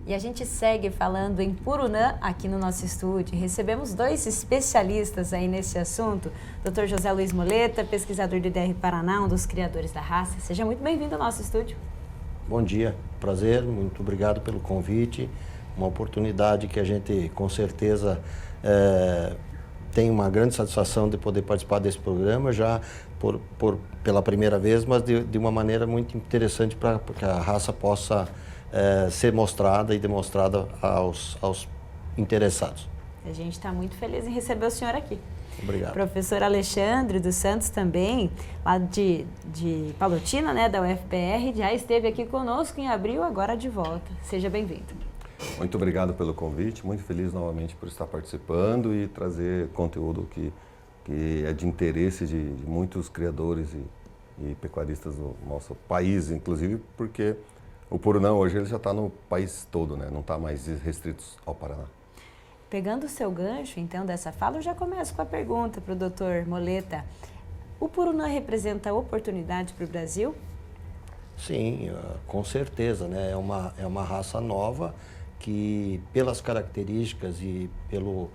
E a gente segue falando em purunã aqui no nosso estúdio. Recebemos 2 especialistas aí nesse assunto. Dr. José Luiz Moleta, pesquisador do IDR Paraná, um dos criadores da raça. Seja muito bem-vindo ao nosso estúdio. Bom dia, prazer, muito obrigado pelo convite. Uma oportunidade que a gente com certeza tenho uma grande satisfação de poder participar desse programa, já pela primeira vez, mas de uma maneira muito interessante para que a raça possa ser mostrada e demonstrada aos interessados. A gente está muito feliz em receber o senhor aqui. Obrigado. Professor Alexandre dos Santos também, lá de Palotina, né, da UFPR, já esteve aqui conosco em abril, agora de volta. Seja bem-vindo. Muito obrigado pelo convite, muito feliz novamente por estar participando e trazer conteúdo que é de interesse de muitos criadores e pecuaristas do nosso país, inclusive porque o Purunã hoje ele já está no país todo, né? Não está mais restrito ao Paraná. Pegando o seu gancho, então, dessa fala, eu já começo com a pergunta para o Dr. Moleta. O Purunã representa oportunidade para o Brasil? Sim, com certeza, né? É uma raça nova que, pelas características e pelo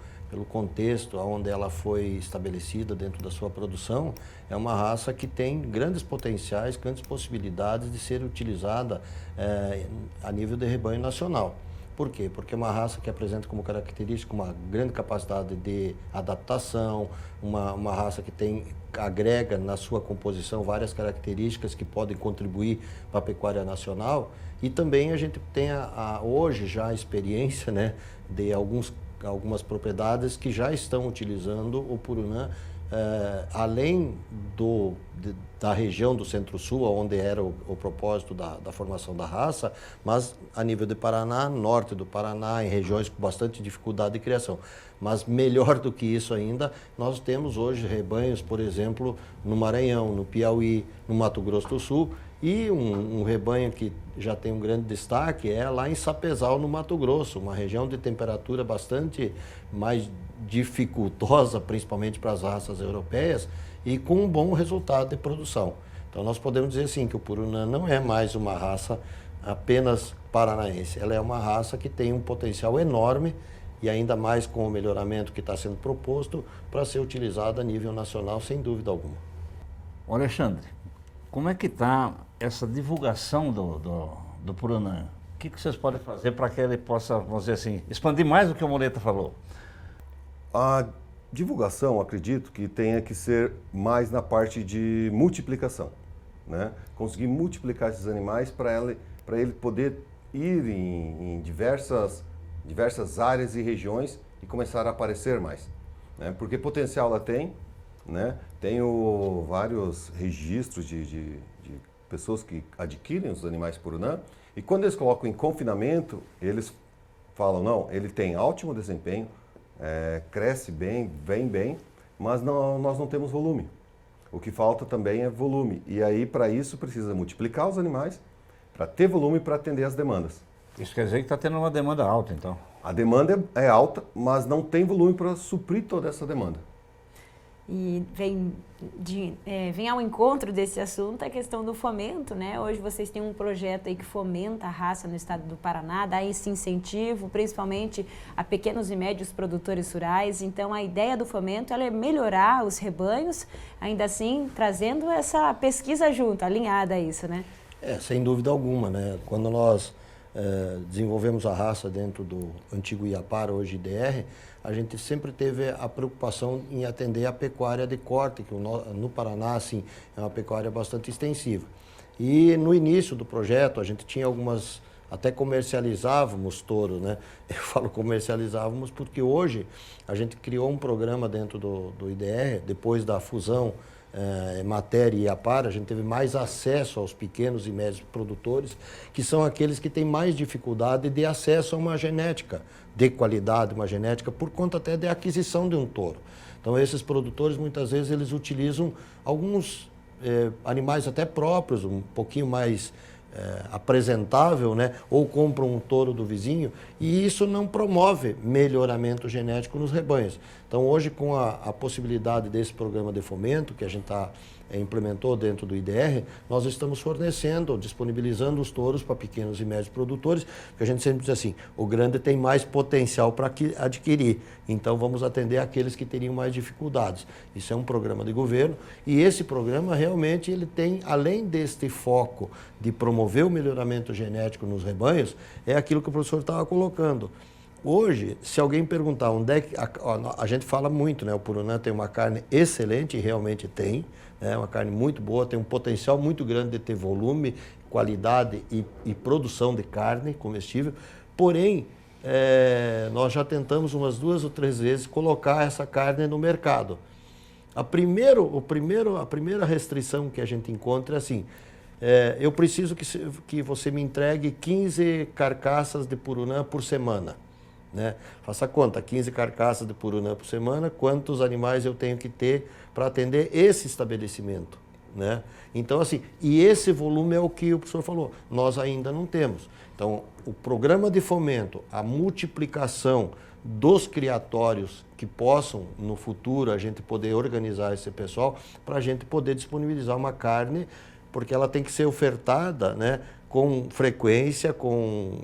contexto onde ela foi estabelecida dentro da sua produção, é uma raça que tem grandes potenciais, grandes possibilidades de ser utilizada a nível de rebanho nacional. Por quê? Porque é uma raça que apresenta como característica uma grande capacidade de adaptação, uma raça que agrega na sua composição várias características que podem contribuir para a pecuária nacional. E também a gente tem hoje já a experiência, né, de algumas propriedades que já estão utilizando o Purunã, além da região do Centro-Sul, onde era o propósito da formação da raça, mas a nível de Paraná, norte do Paraná, em regiões com bastante dificuldade de criação. Mas melhor do que isso ainda, nós temos hoje rebanhos, por exemplo, no Maranhão, no Piauí, no Mato Grosso do Sul, e um rebanho que já tem um grande destaque é lá em Sapezal, no Mato Grosso, uma região de temperatura bastante mais dificultosa, principalmente para as raças europeias, e com um bom resultado de produção. Então nós podemos dizer assim que o Purunã não é mais uma raça apenas paranaense, ela é uma raça que tem um potencial enorme e ainda mais com o melhoramento que está sendo proposto para ser utilizada a nível nacional, sem dúvida alguma. Alexandre, como é que está essa divulgação do Purunã? O que vocês podem fazer para que ele possa, vamos dizer assim, expandir mais do que o Moleta falou? A divulgação, acredito que tenha que ser mais na parte de multiplicação, né? Conseguir multiplicar esses animais para ele poder ir em diversas áreas e regiões e começar a aparecer mais, né? Porque potencial ela tem, né? Tenho vários registros de pessoas que adquirem os animais Purunã e quando eles colocam em confinamento, eles falam, não, ele tem ótimo desempenho, cresce bem, vem bem, mas nós não temos volume. O que falta também é volume. E aí, para isso, precisa multiplicar os animais para ter volume para atender as demandas. Isso quer dizer que está tendo uma demanda alta, então? A demanda é alta, mas não tem volume para suprir toda essa demanda. E vem ao encontro desse assunto a questão do fomento, né? Hoje vocês têm um projeto aí que fomenta a raça no estado do Paraná, dá esse incentivo, principalmente a pequenos e médios produtores rurais. Então, a ideia do fomento ela é melhorar os rebanhos, ainda assim trazendo essa pesquisa junto, alinhada a isso, né? Sem dúvida alguma, né? Quando nós desenvolvemos a raça dentro do antigo Iapar, hoje IDR, a gente sempre teve a preocupação em atender a pecuária de corte, que no Paraná, assim, é uma pecuária bastante extensiva. E no início do projeto, a gente tinha até comercializávamos touro, né? Eu falo comercializávamos porque hoje a gente criou um programa dentro do IDR, depois da fusão Mater e Iapar, a gente teve mais acesso aos pequenos e médios produtores, que são aqueles que têm mais dificuldade de acesso a uma genética de qualidade, uma genética por conta até de aquisição de um touro. Então esses produtores muitas vezes eles utilizam alguns animais até próprios, um pouquinho mais apresentável, né? Ou compram um touro do vizinho e isso não promove melhoramento genético nos rebanhos. Então hoje com a possibilidade desse programa de fomento que a gente implementou dentro do IDR, nós estamos fornecendo, disponibilizando os touros para pequenos e médios produtores, porque a gente sempre diz assim, o grande tem mais potencial para adquirir, então vamos atender aqueles que teriam mais dificuldades. Isso é um programa de governo e esse programa realmente ele tem, além deste foco de promover o melhoramento genético nos rebanhos, é aquilo que o professor estava colocando. Hoje, se alguém perguntar onde é que... A gente fala muito, né? O Purunã tem uma carne excelente, e realmente tem, né? Uma carne muito boa, tem um potencial muito grande de ter volume, qualidade e produção de carne comestível. Porém, nós já tentamos umas 2 ou 3 vezes colocar essa carne no mercado. A primeira restrição que a gente encontra é assim, eu preciso que você me entregue 15 carcaças de Purunã por semana. Né? Faça conta, 15 carcaças de Purunã por semana, quantos animais eu tenho que ter para atender esse estabelecimento. Né? Então, assim, e esse volume é o que o professor falou, nós ainda não temos. Então, o programa de fomento, a multiplicação dos criatórios que possam, no futuro, a gente poder organizar esse pessoal, para a gente poder disponibilizar uma carne, porque ela tem que ser ofertada, né, com frequência, com,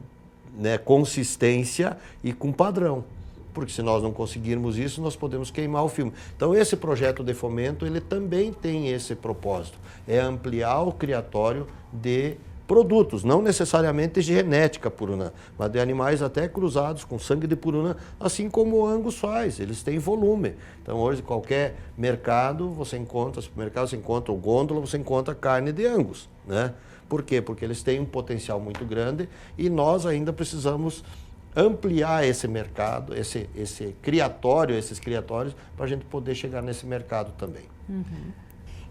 né, consistência e com padrão. Porque se nós não conseguirmos isso, nós podemos queimar o filme. Então, esse projeto de fomento, ele também tem esse propósito, é ampliar o criatório de produtos, não necessariamente de genética Purunã, mas de animais até cruzados com sangue de Purunã, assim como o Angus faz, eles têm volume. Então, hoje, qualquer mercado, você encontra, supermercado, você encontra o gôndola, você encontra carne de Angus, né? Por quê? Porque eles têm um potencial muito grande e nós ainda precisamos ampliar esse mercado, esses criatórios, para a gente poder chegar nesse mercado também. Uhum.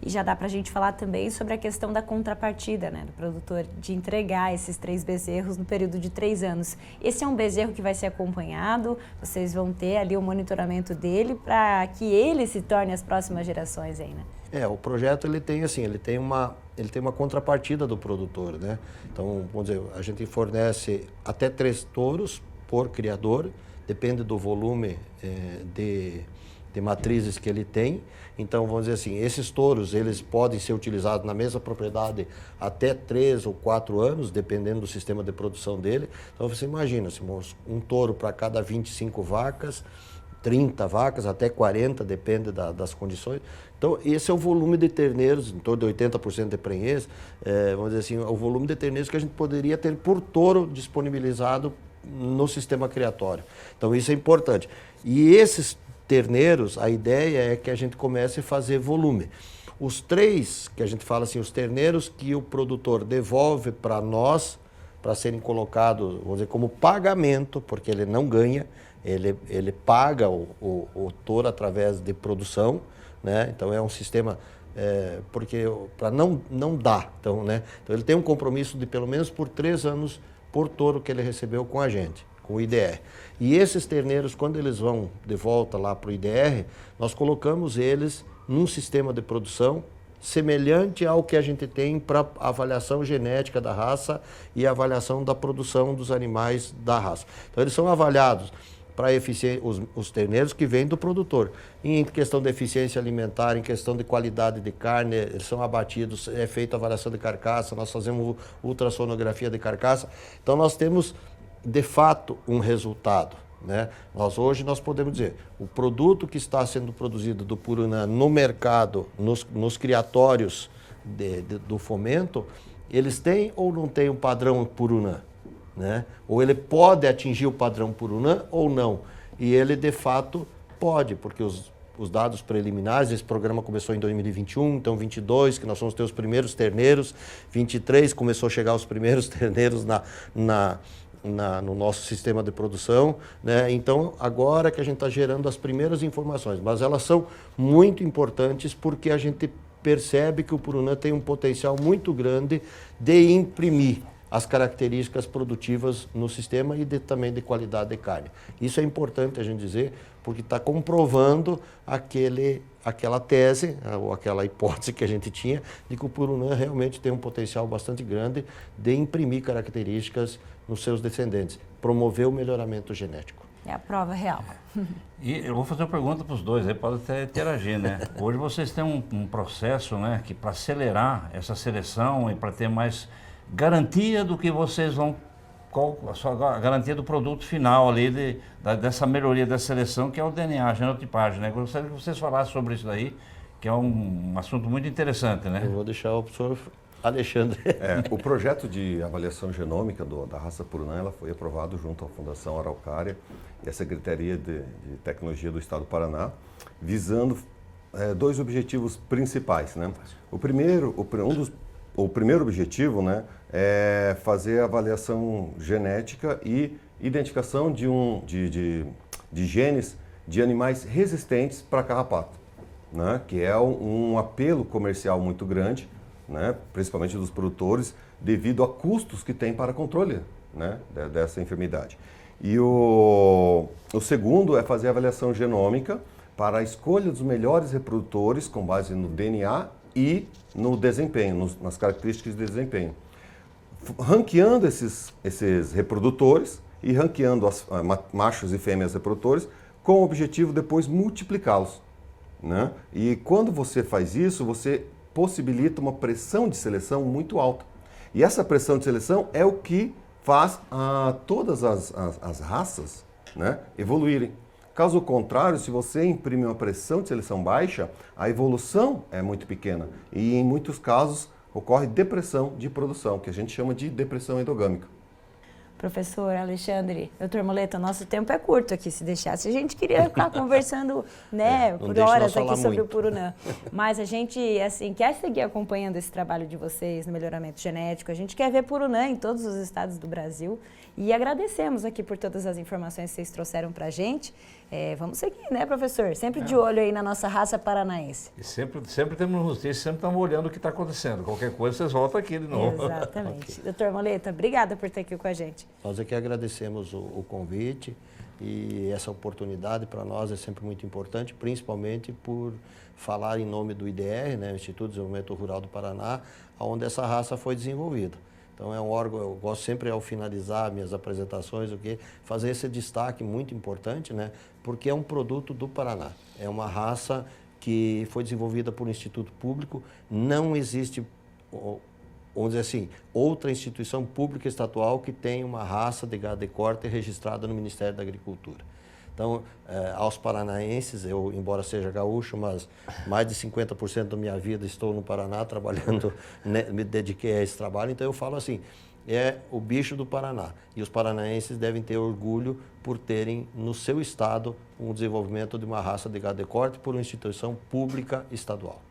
E já dá para a gente falar também sobre a questão da contrapartida, né, do produtor, de entregar esses 3 bezerros no período de 3 anos. Esse é um bezerro que vai ser acompanhado, vocês vão ter ali o monitoramento dele para que ele se torne as próximas gerações aí, né? O projeto ele tem uma contrapartida do produtor, né? Então, vamos dizer, a gente fornece até 3 touros por criador, depende do volume de matrizes que ele tem. Então, vamos dizer assim, esses touros, eles podem ser utilizados na mesma propriedade até 3 ou 4 anos, dependendo do sistema de produção dele. Então, você imagina, um touro para cada 25 vacas, 30 vacas, até 40, depende das condições. Então, esse é o volume de terneiros, em torno de 80% de prenhez, vamos dizer assim, o volume de terneiros que a gente poderia ter por touro disponibilizado no sistema criatório. Então, isso é importante. E esses terneiros, a ideia é que a gente comece a fazer volume. Os 3, que a gente fala assim, os terneiros que o produtor devolve para nós, para serem colocados, vamos dizer, como pagamento, porque ele não ganha, ele paga o touro através de produção, né? Então é um sistema, porque para não dá, então, né? Então ele tem um compromisso de pelo menos por 3 anos por touro que ele recebeu com a gente, com o IDR. E esses terneiros, quando eles vão de volta lá para o IDR, nós colocamos eles num sistema de produção semelhante ao que a gente tem para avaliação genética da raça e avaliação da produção dos animais da raça. Então eles são avaliados para os terneiros que vêm do produtor. Em questão de eficiência alimentar, em questão de qualidade de carne, eles são abatidos, é feita a avaliação de carcaça, nós fazemos ultrassonografia de carcaça. Então nós temos, de fato, um resultado, né? Hoje nós podemos dizer, o produto que está sendo produzido do Purunã no mercado, nos criatórios do fomento, eles têm ou não têm um padrão Purunã? Né? Ou ele pode atingir o padrão Purunã ou não. E ele, de fato, pode, porque os dados preliminares, esse programa começou em 2021, então 22, que nós vamos ter os primeiros terneiros, 23 começou a chegar os primeiros terneiros no nosso sistema de produção, né? Então, agora que a gente está gerando as primeiras informações, mas elas são muito importantes porque a gente percebe que o Purunã tem um potencial muito grande de imprimir as características produtivas no sistema e também de qualidade de carne. Isso é importante a gente dizer, porque está comprovando aquela tese, ou aquela hipótese que a gente tinha, de que o Purunã realmente tem um potencial bastante grande de imprimir características nos seus descendentes, promover o melhoramento genético. É a prova real. E eu vou fazer uma pergunta para os dois, aí pode até interagir, né? Hoje vocês têm um processo, né, que para acelerar essa seleção e para ter mais garantia do que vocês vão, a garantia do produto final ali, dessa melhoria da seleção, que é o DNA, a genotipagem, né? Eu gostaria que vocês falassem sobre isso daí, que é um assunto muito interessante, né? Eu vou deixar o professor Alexandre. O projeto de avaliação genômica da raça Purunã, ela foi aprovado junto à Fundação Araucária e à Secretaria de Tecnologia do Estado do Paraná, visando 2 objetivos principais, né? O primeiro objetivo, né, é fazer a avaliação genética e identificação de genes de animais resistentes para carrapato, né, que é um apelo comercial muito grande, né, principalmente dos produtores, devido a custos que tem para controle, né, dessa enfermidade. E o segundo é fazer a avaliação genômica para a escolha dos melhores reprodutores com base no DNA e no desempenho, nas características de desempenho. Ranqueando esses reprodutores e ranqueando machos e fêmeas reprodutores com o objetivo depois multiplicá-los, né? E quando você faz isso, você possibilita uma pressão de seleção muito alta. E essa pressão de seleção é o que faz todas as raças, né, evoluírem. Caso contrário, se você imprime uma pressão de seleção baixa, a evolução é muito pequena e em muitos casos ocorre depressão de produção, que a gente chama de depressão endogâmica. Professor Alexandre, doutor Moleta, nosso tempo é curto aqui, se deixasse. A gente queria ficar conversando, né, por horas aqui sobre o Purunã. Mas a gente, assim, quer seguir acompanhando esse trabalho de vocês no melhoramento genético. A gente quer ver Purunã em todos os estados do Brasil. E agradecemos aqui por todas as informações que vocês trouxeram para a gente. Vamos seguir, né, professor? Sempre de olho aí na nossa raça paranaense. E sempre temos notícias, sempre estamos olhando o que está acontecendo. Qualquer coisa, vocês voltam aqui de novo. Exatamente. Okay. Doutor Moleta, obrigada por estar aqui com a gente. Nós aqui agradecemos o convite e essa oportunidade para nós é sempre muito importante, principalmente por falar em nome do IDR, né, o Instituto de Desenvolvimento Rural do Paraná, onde essa raça foi desenvolvida. Então é um órgão, eu gosto sempre ao finalizar minhas apresentações, fazer esse destaque muito importante, né, porque é um produto do Paraná. É uma raça que foi desenvolvida por um instituto público, não existe, vamos dizer assim, outra instituição pública estadual que tenha uma raça de gado de corte registrada no Ministério da Agricultura. Então, aos paranaenses, eu, embora seja gaúcho, mas mais de 50% da minha vida estou no Paraná trabalhando, né, me dediquei a esse trabalho, então eu falo assim, é o bicho do Paraná. E os paranaenses devem ter orgulho por terem no seu estado um desenvolvimento de uma raça de gado de corte por uma instituição pública estadual.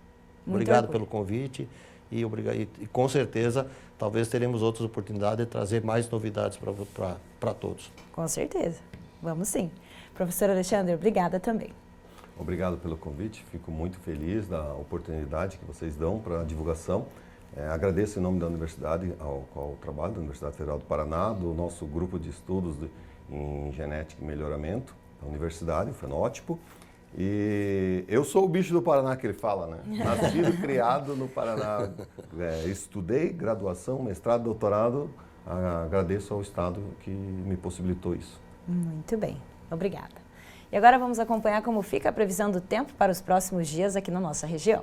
Obrigado pelo convite e com certeza talvez teremos outras oportunidades de trazer mais novidades para todos. Com certeza, vamos sim. Professor Alexandre, obrigada também. Obrigado pelo convite, fico muito feliz da oportunidade que vocês dão para a divulgação. Agradeço em nome da universidade, ao trabalho da Universidade Federal do Paraná, do nosso grupo de estudos em genética e melhoramento da universidade, o Fenótipo. E eu sou o bicho do Paraná que ele fala, né? Nascido e criado no Paraná. Estudei graduação, mestrado, doutorado. Agradeço ao Estado que me possibilitou isso. Muito bem. Obrigada. E agora vamos acompanhar como fica a previsão do tempo para os próximos dias aqui na nossa região.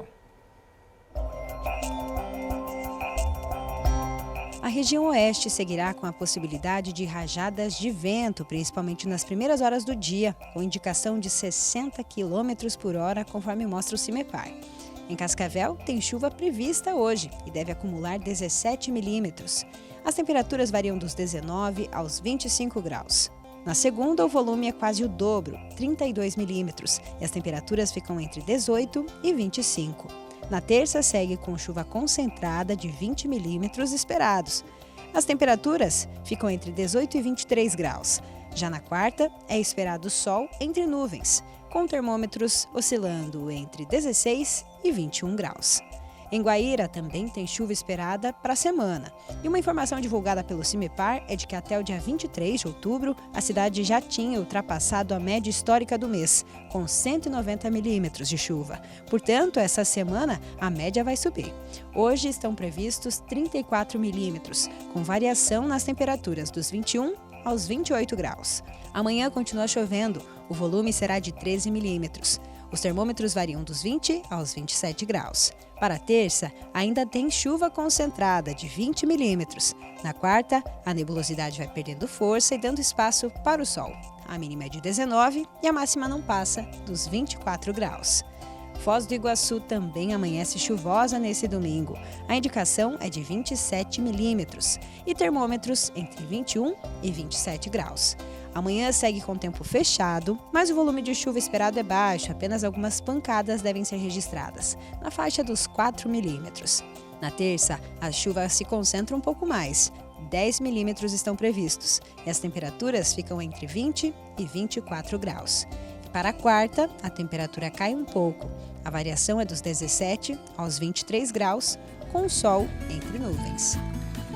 A região oeste seguirá com a possibilidade de rajadas de vento, principalmente nas primeiras horas do dia, com indicação de 60 km por hora, conforme mostra o CIMEPAR. Em Cascavel, tem chuva prevista hoje e deve acumular 17 milímetros. As temperaturas variam dos 19 aos 25 graus. Na segunda, o volume é quase o dobro, 32 milímetros, e as temperaturas ficam entre 18 e 25. Na terça, segue com chuva concentrada de 20 milímetros esperados. As temperaturas ficam entre 18 e 23 graus. Já na quarta, é esperado sol entre nuvens, com termômetros oscilando entre 16 e 21 graus. Em Guaíra também tem chuva esperada para a semana. E uma informação divulgada pelo CIMEPAR é de que até o dia 23 de outubro, a cidade já tinha ultrapassado a média histórica do mês, com 190 milímetros de chuva. Portanto, essa semana a média vai subir. Hoje estão previstos 34 milímetros, com variação nas temperaturas dos 21 aos 28 graus. Amanhã continua chovendo, o volume será de 13 milímetros. Os termômetros variam dos 20 aos 27 graus. Para a terça, ainda tem chuva concentrada de 20 milímetros. Na quarta, a nebulosidade vai perdendo força e dando espaço para o sol. A mínima é de 19 e a máxima não passa dos 24 graus. Foz do Iguaçu também amanhece chuvosa nesse domingo. A indicação é de 27 milímetros e termômetros entre 21 e 27 graus. Amanhã segue com tempo fechado, mas o volume de chuva esperado é baixo, apenas algumas pancadas devem ser registradas, na faixa dos 4 milímetros. Na terça, as chuvas se concentram um pouco mais. 10 milímetros estão previstos e as temperaturas ficam entre 20 e 24 graus. Para a quarta, a temperatura cai um pouco. A variação é dos 17 aos 23 graus, com sol entre nuvens.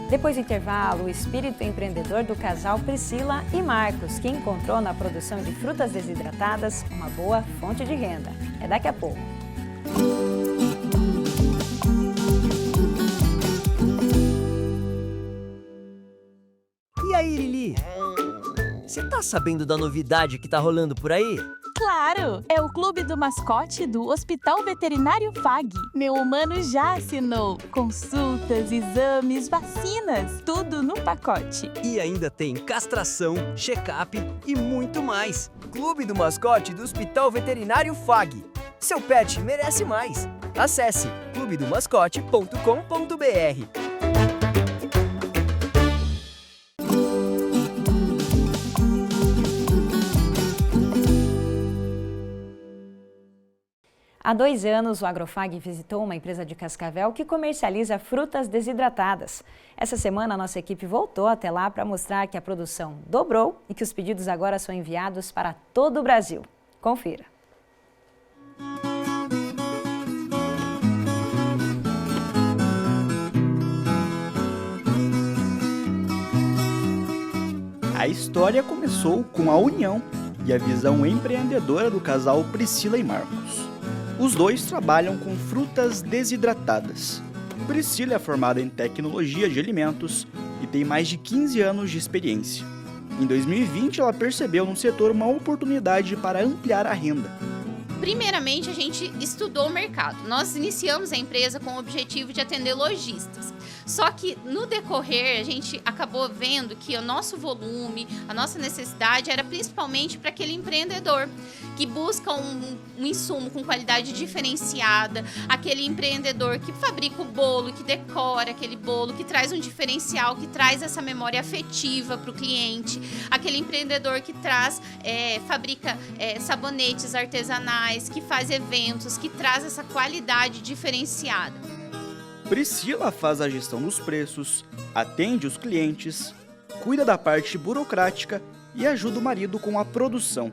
Depois do intervalo, o espírito empreendedor do casal Priscila e Marcos, que encontrou na produção de frutas desidratadas uma boa fonte de renda. É daqui a pouco. E aí, Lili? Você tá sabendo da novidade que tá rolando por aí? Claro! É o Clube do Mascote do Hospital Veterinário FAG. Meu humano já assinou. Consultas, exames, vacinas, tudo no pacote. E ainda tem castração, check-up e muito mais. Clube do Mascote do Hospital Veterinário FAG. Seu pet merece mais. Acesse clubedomascote.com.br. Há 2 anos, o Agrofag visitou uma empresa de Cascavel que comercializa frutas desidratadas. Essa semana, a nossa equipe voltou até lá para mostrar que a produção dobrou e que os pedidos agora são enviados para todo o Brasil. Confira. A história começou com a união e a visão empreendedora do casal Priscila e Marcos. Os dois trabalham com frutas desidratadas. Priscila é formada em tecnologia de alimentos e tem mais de 15 anos de experiência. Em 2020, ela percebeu no setor uma oportunidade para ampliar a renda. Primeiramente, a gente estudou o mercado. Nós iniciamos a empresa com o objetivo de atender lojistas. Só que no decorrer, a gente acabou vendo que o nosso volume, a nossa necessidade era principalmente para aquele empreendedor que busca um insumo com qualidade diferenciada, aquele empreendedor que fabrica o bolo, que decora aquele bolo, que traz um diferencial, que traz essa memória afetiva para o cliente, aquele empreendedor que fabrica sabonetes artesanais, que faz eventos, que traz essa qualidade diferenciada. Priscila faz a gestão dos preços, atende os clientes, cuida da parte burocrática e ajuda o marido com a produção.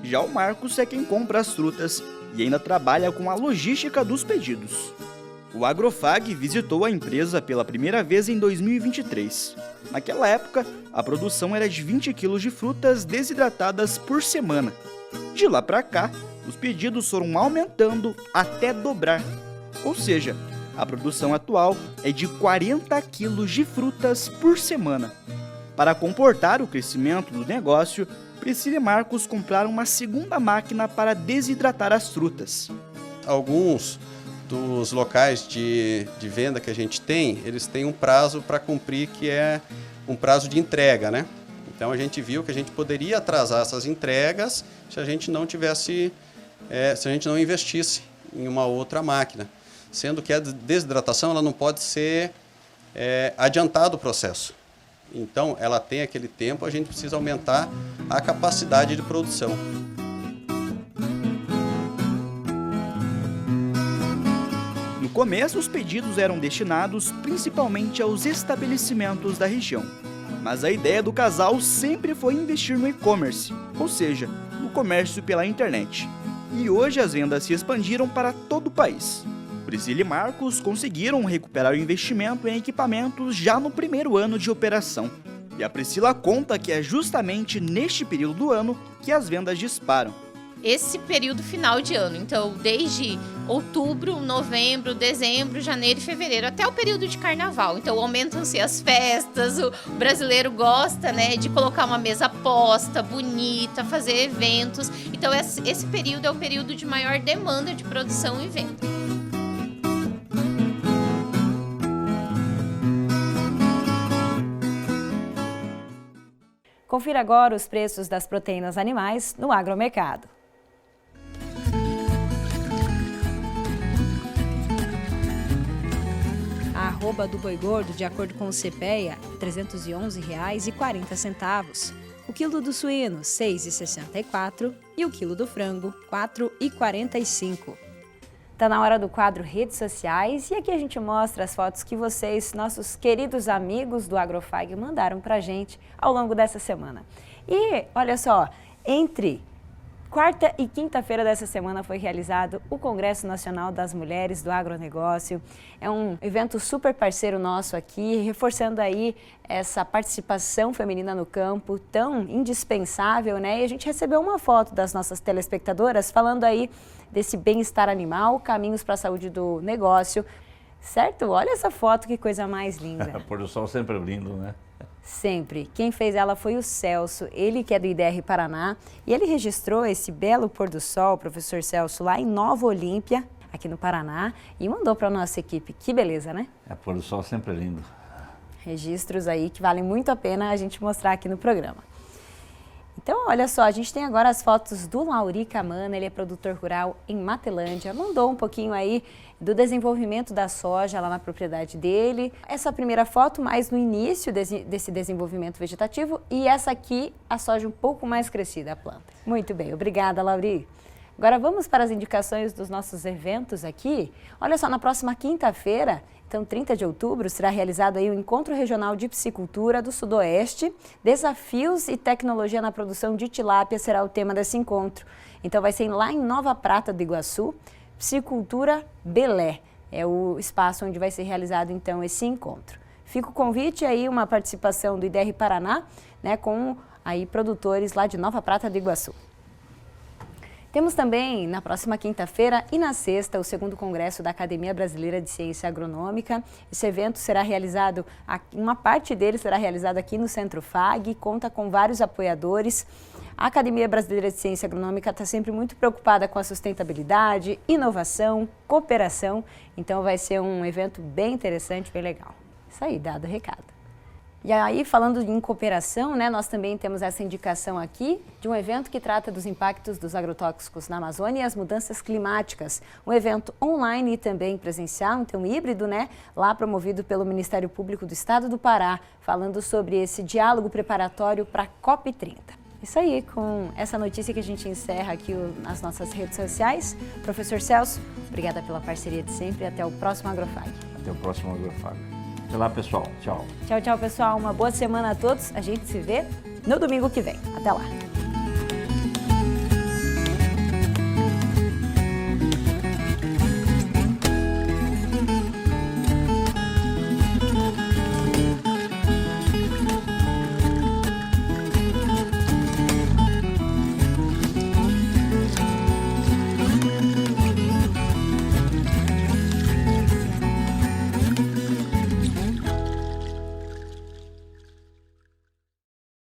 Já o Marcos é quem compra as frutas e ainda trabalha com a logística dos pedidos. O Agrofag visitou a empresa pela primeira vez em 2023. Naquela época, a produção era de 20 quilos de frutas desidratadas por semana. De lá para cá, os pedidos foram aumentando até dobrar. Ou seja, a produção atual é de 40 quilos de frutas por semana. Para comportar o crescimento do negócio, Priscila e Marcos compraram uma segunda máquina para desidratar as frutas. Alguns dos locais de venda que a gente tem, eles têm um prazo para cumprir, que é um prazo de entrega, né? Então a gente viu que a gente poderia atrasar essas entregas se a gente não investisse em uma outra máquina. Sendo que a desidratação ela não pode ser adiantado o processo. Então, ela tem aquele tempo, a gente precisa aumentar a capacidade de produção. No começo, os pedidos eram destinados principalmente aos estabelecimentos da região. Mas a ideia do casal sempre foi investir no e-commerce, ou seja, no comércio pela internet. E hoje as vendas se expandiram para todo o país. Priscila e Marcos conseguiram recuperar o investimento em equipamentos já no primeiro ano de operação. E a Priscila conta que é justamente neste período do ano que as vendas disparam. Esse período final de ano, então desde outubro, novembro, dezembro, janeiro e fevereiro, até o período de carnaval. Então aumentam-se as festas, o brasileiro gosta, né, de colocar uma mesa posta, bonita, fazer eventos. Então esse período é o período de maior demanda de produção e venda. Confira agora os preços das proteínas animais no agromercado. arroba do boi gordo, de acordo com o CPEA, R$ 311,40. O quilo do suíno, R$ 6,64 e o quilo do frango, R$ 4,45. Está na hora do quadro Redes Sociais e aqui a gente mostra as fotos que vocês, nossos queridos amigos do Agrofag, mandaram para a gente ao longo dessa semana. E olha só, entre quarta e quinta-feira dessa semana foi realizado o Congresso Nacional das Mulheres do Agronegócio. É um evento super parceiro nosso aqui, reforçando aí essa participação feminina no campo tão indispensável, né? E a gente recebeu uma foto das nossas telespectadoras falando aí desse bem-estar animal, caminhos para a saúde do negócio, certo? Olha essa foto, que coisa mais linda. Pôr do sol sempre lindo, né? Sempre. Quem fez ela foi o Celso, ele que é do IDR Paraná, e ele registrou esse belo pôr do sol, professor Celso, lá em Nova Olímpia, aqui no Paraná, e mandou para a nossa equipe. Que beleza, né? Pôr do sol sempre lindo. Registros aí que valem muito a pena a gente mostrar aqui no programa. Então, olha só, a gente tem agora as fotos do Lauri Camana, ele é produtor rural em Matelândia, mandou um pouquinho aí do desenvolvimento da soja lá na propriedade dele. Essa primeira foto mais no início desse desenvolvimento vegetativo e essa aqui, a soja um pouco mais crescida, a planta. Muito bem, obrigada, Lauri. Agora vamos para as indicações dos nossos eventos aqui. Olha só, na próxima quinta-feira, então 30 de outubro, será realizado aí o Encontro Regional de Piscicultura do Sudoeste. Desafios e tecnologia na produção de tilápia será o tema desse encontro. Então vai ser lá em Nova Prata do Iguaçu, Piscicultura Belé. É o espaço onde vai ser realizado então esse encontro. Fica o convite aí, uma participação do IDR Paraná, né, com aí produtores lá de Nova Prata do Iguaçu. Temos também, na próxima quinta-feira e na sexta, o 2º Congresso da Academia Brasileira de Ciência Agronômica. Esse evento será realizado, uma parte dele será realizada aqui no Centro FAG, conta com vários apoiadores. A Academia Brasileira de Ciência Agronômica está sempre muito preocupada com a sustentabilidade, inovação, cooperação, então vai ser um evento bem interessante, bem legal. Isso aí, dado o recado. E aí, falando em cooperação, né, nós também temos essa indicação aqui de um evento que trata dos impactos dos agrotóxicos na Amazônia e as mudanças climáticas. Um evento online e também presencial, então híbrido, né, lá promovido pelo Ministério Público do Estado do Pará, falando sobre esse diálogo preparatório para a COP30. Isso aí, com essa notícia que a gente encerra aqui nas nossas redes sociais. Professor Celso, obrigada pela parceria de sempre e até o próximo Agrofag. Até o próximo Agrofag. Até lá, pessoal. Tchau. Tchau, tchau, pessoal. Uma boa semana a todos. A gente se vê no domingo que vem. Até lá.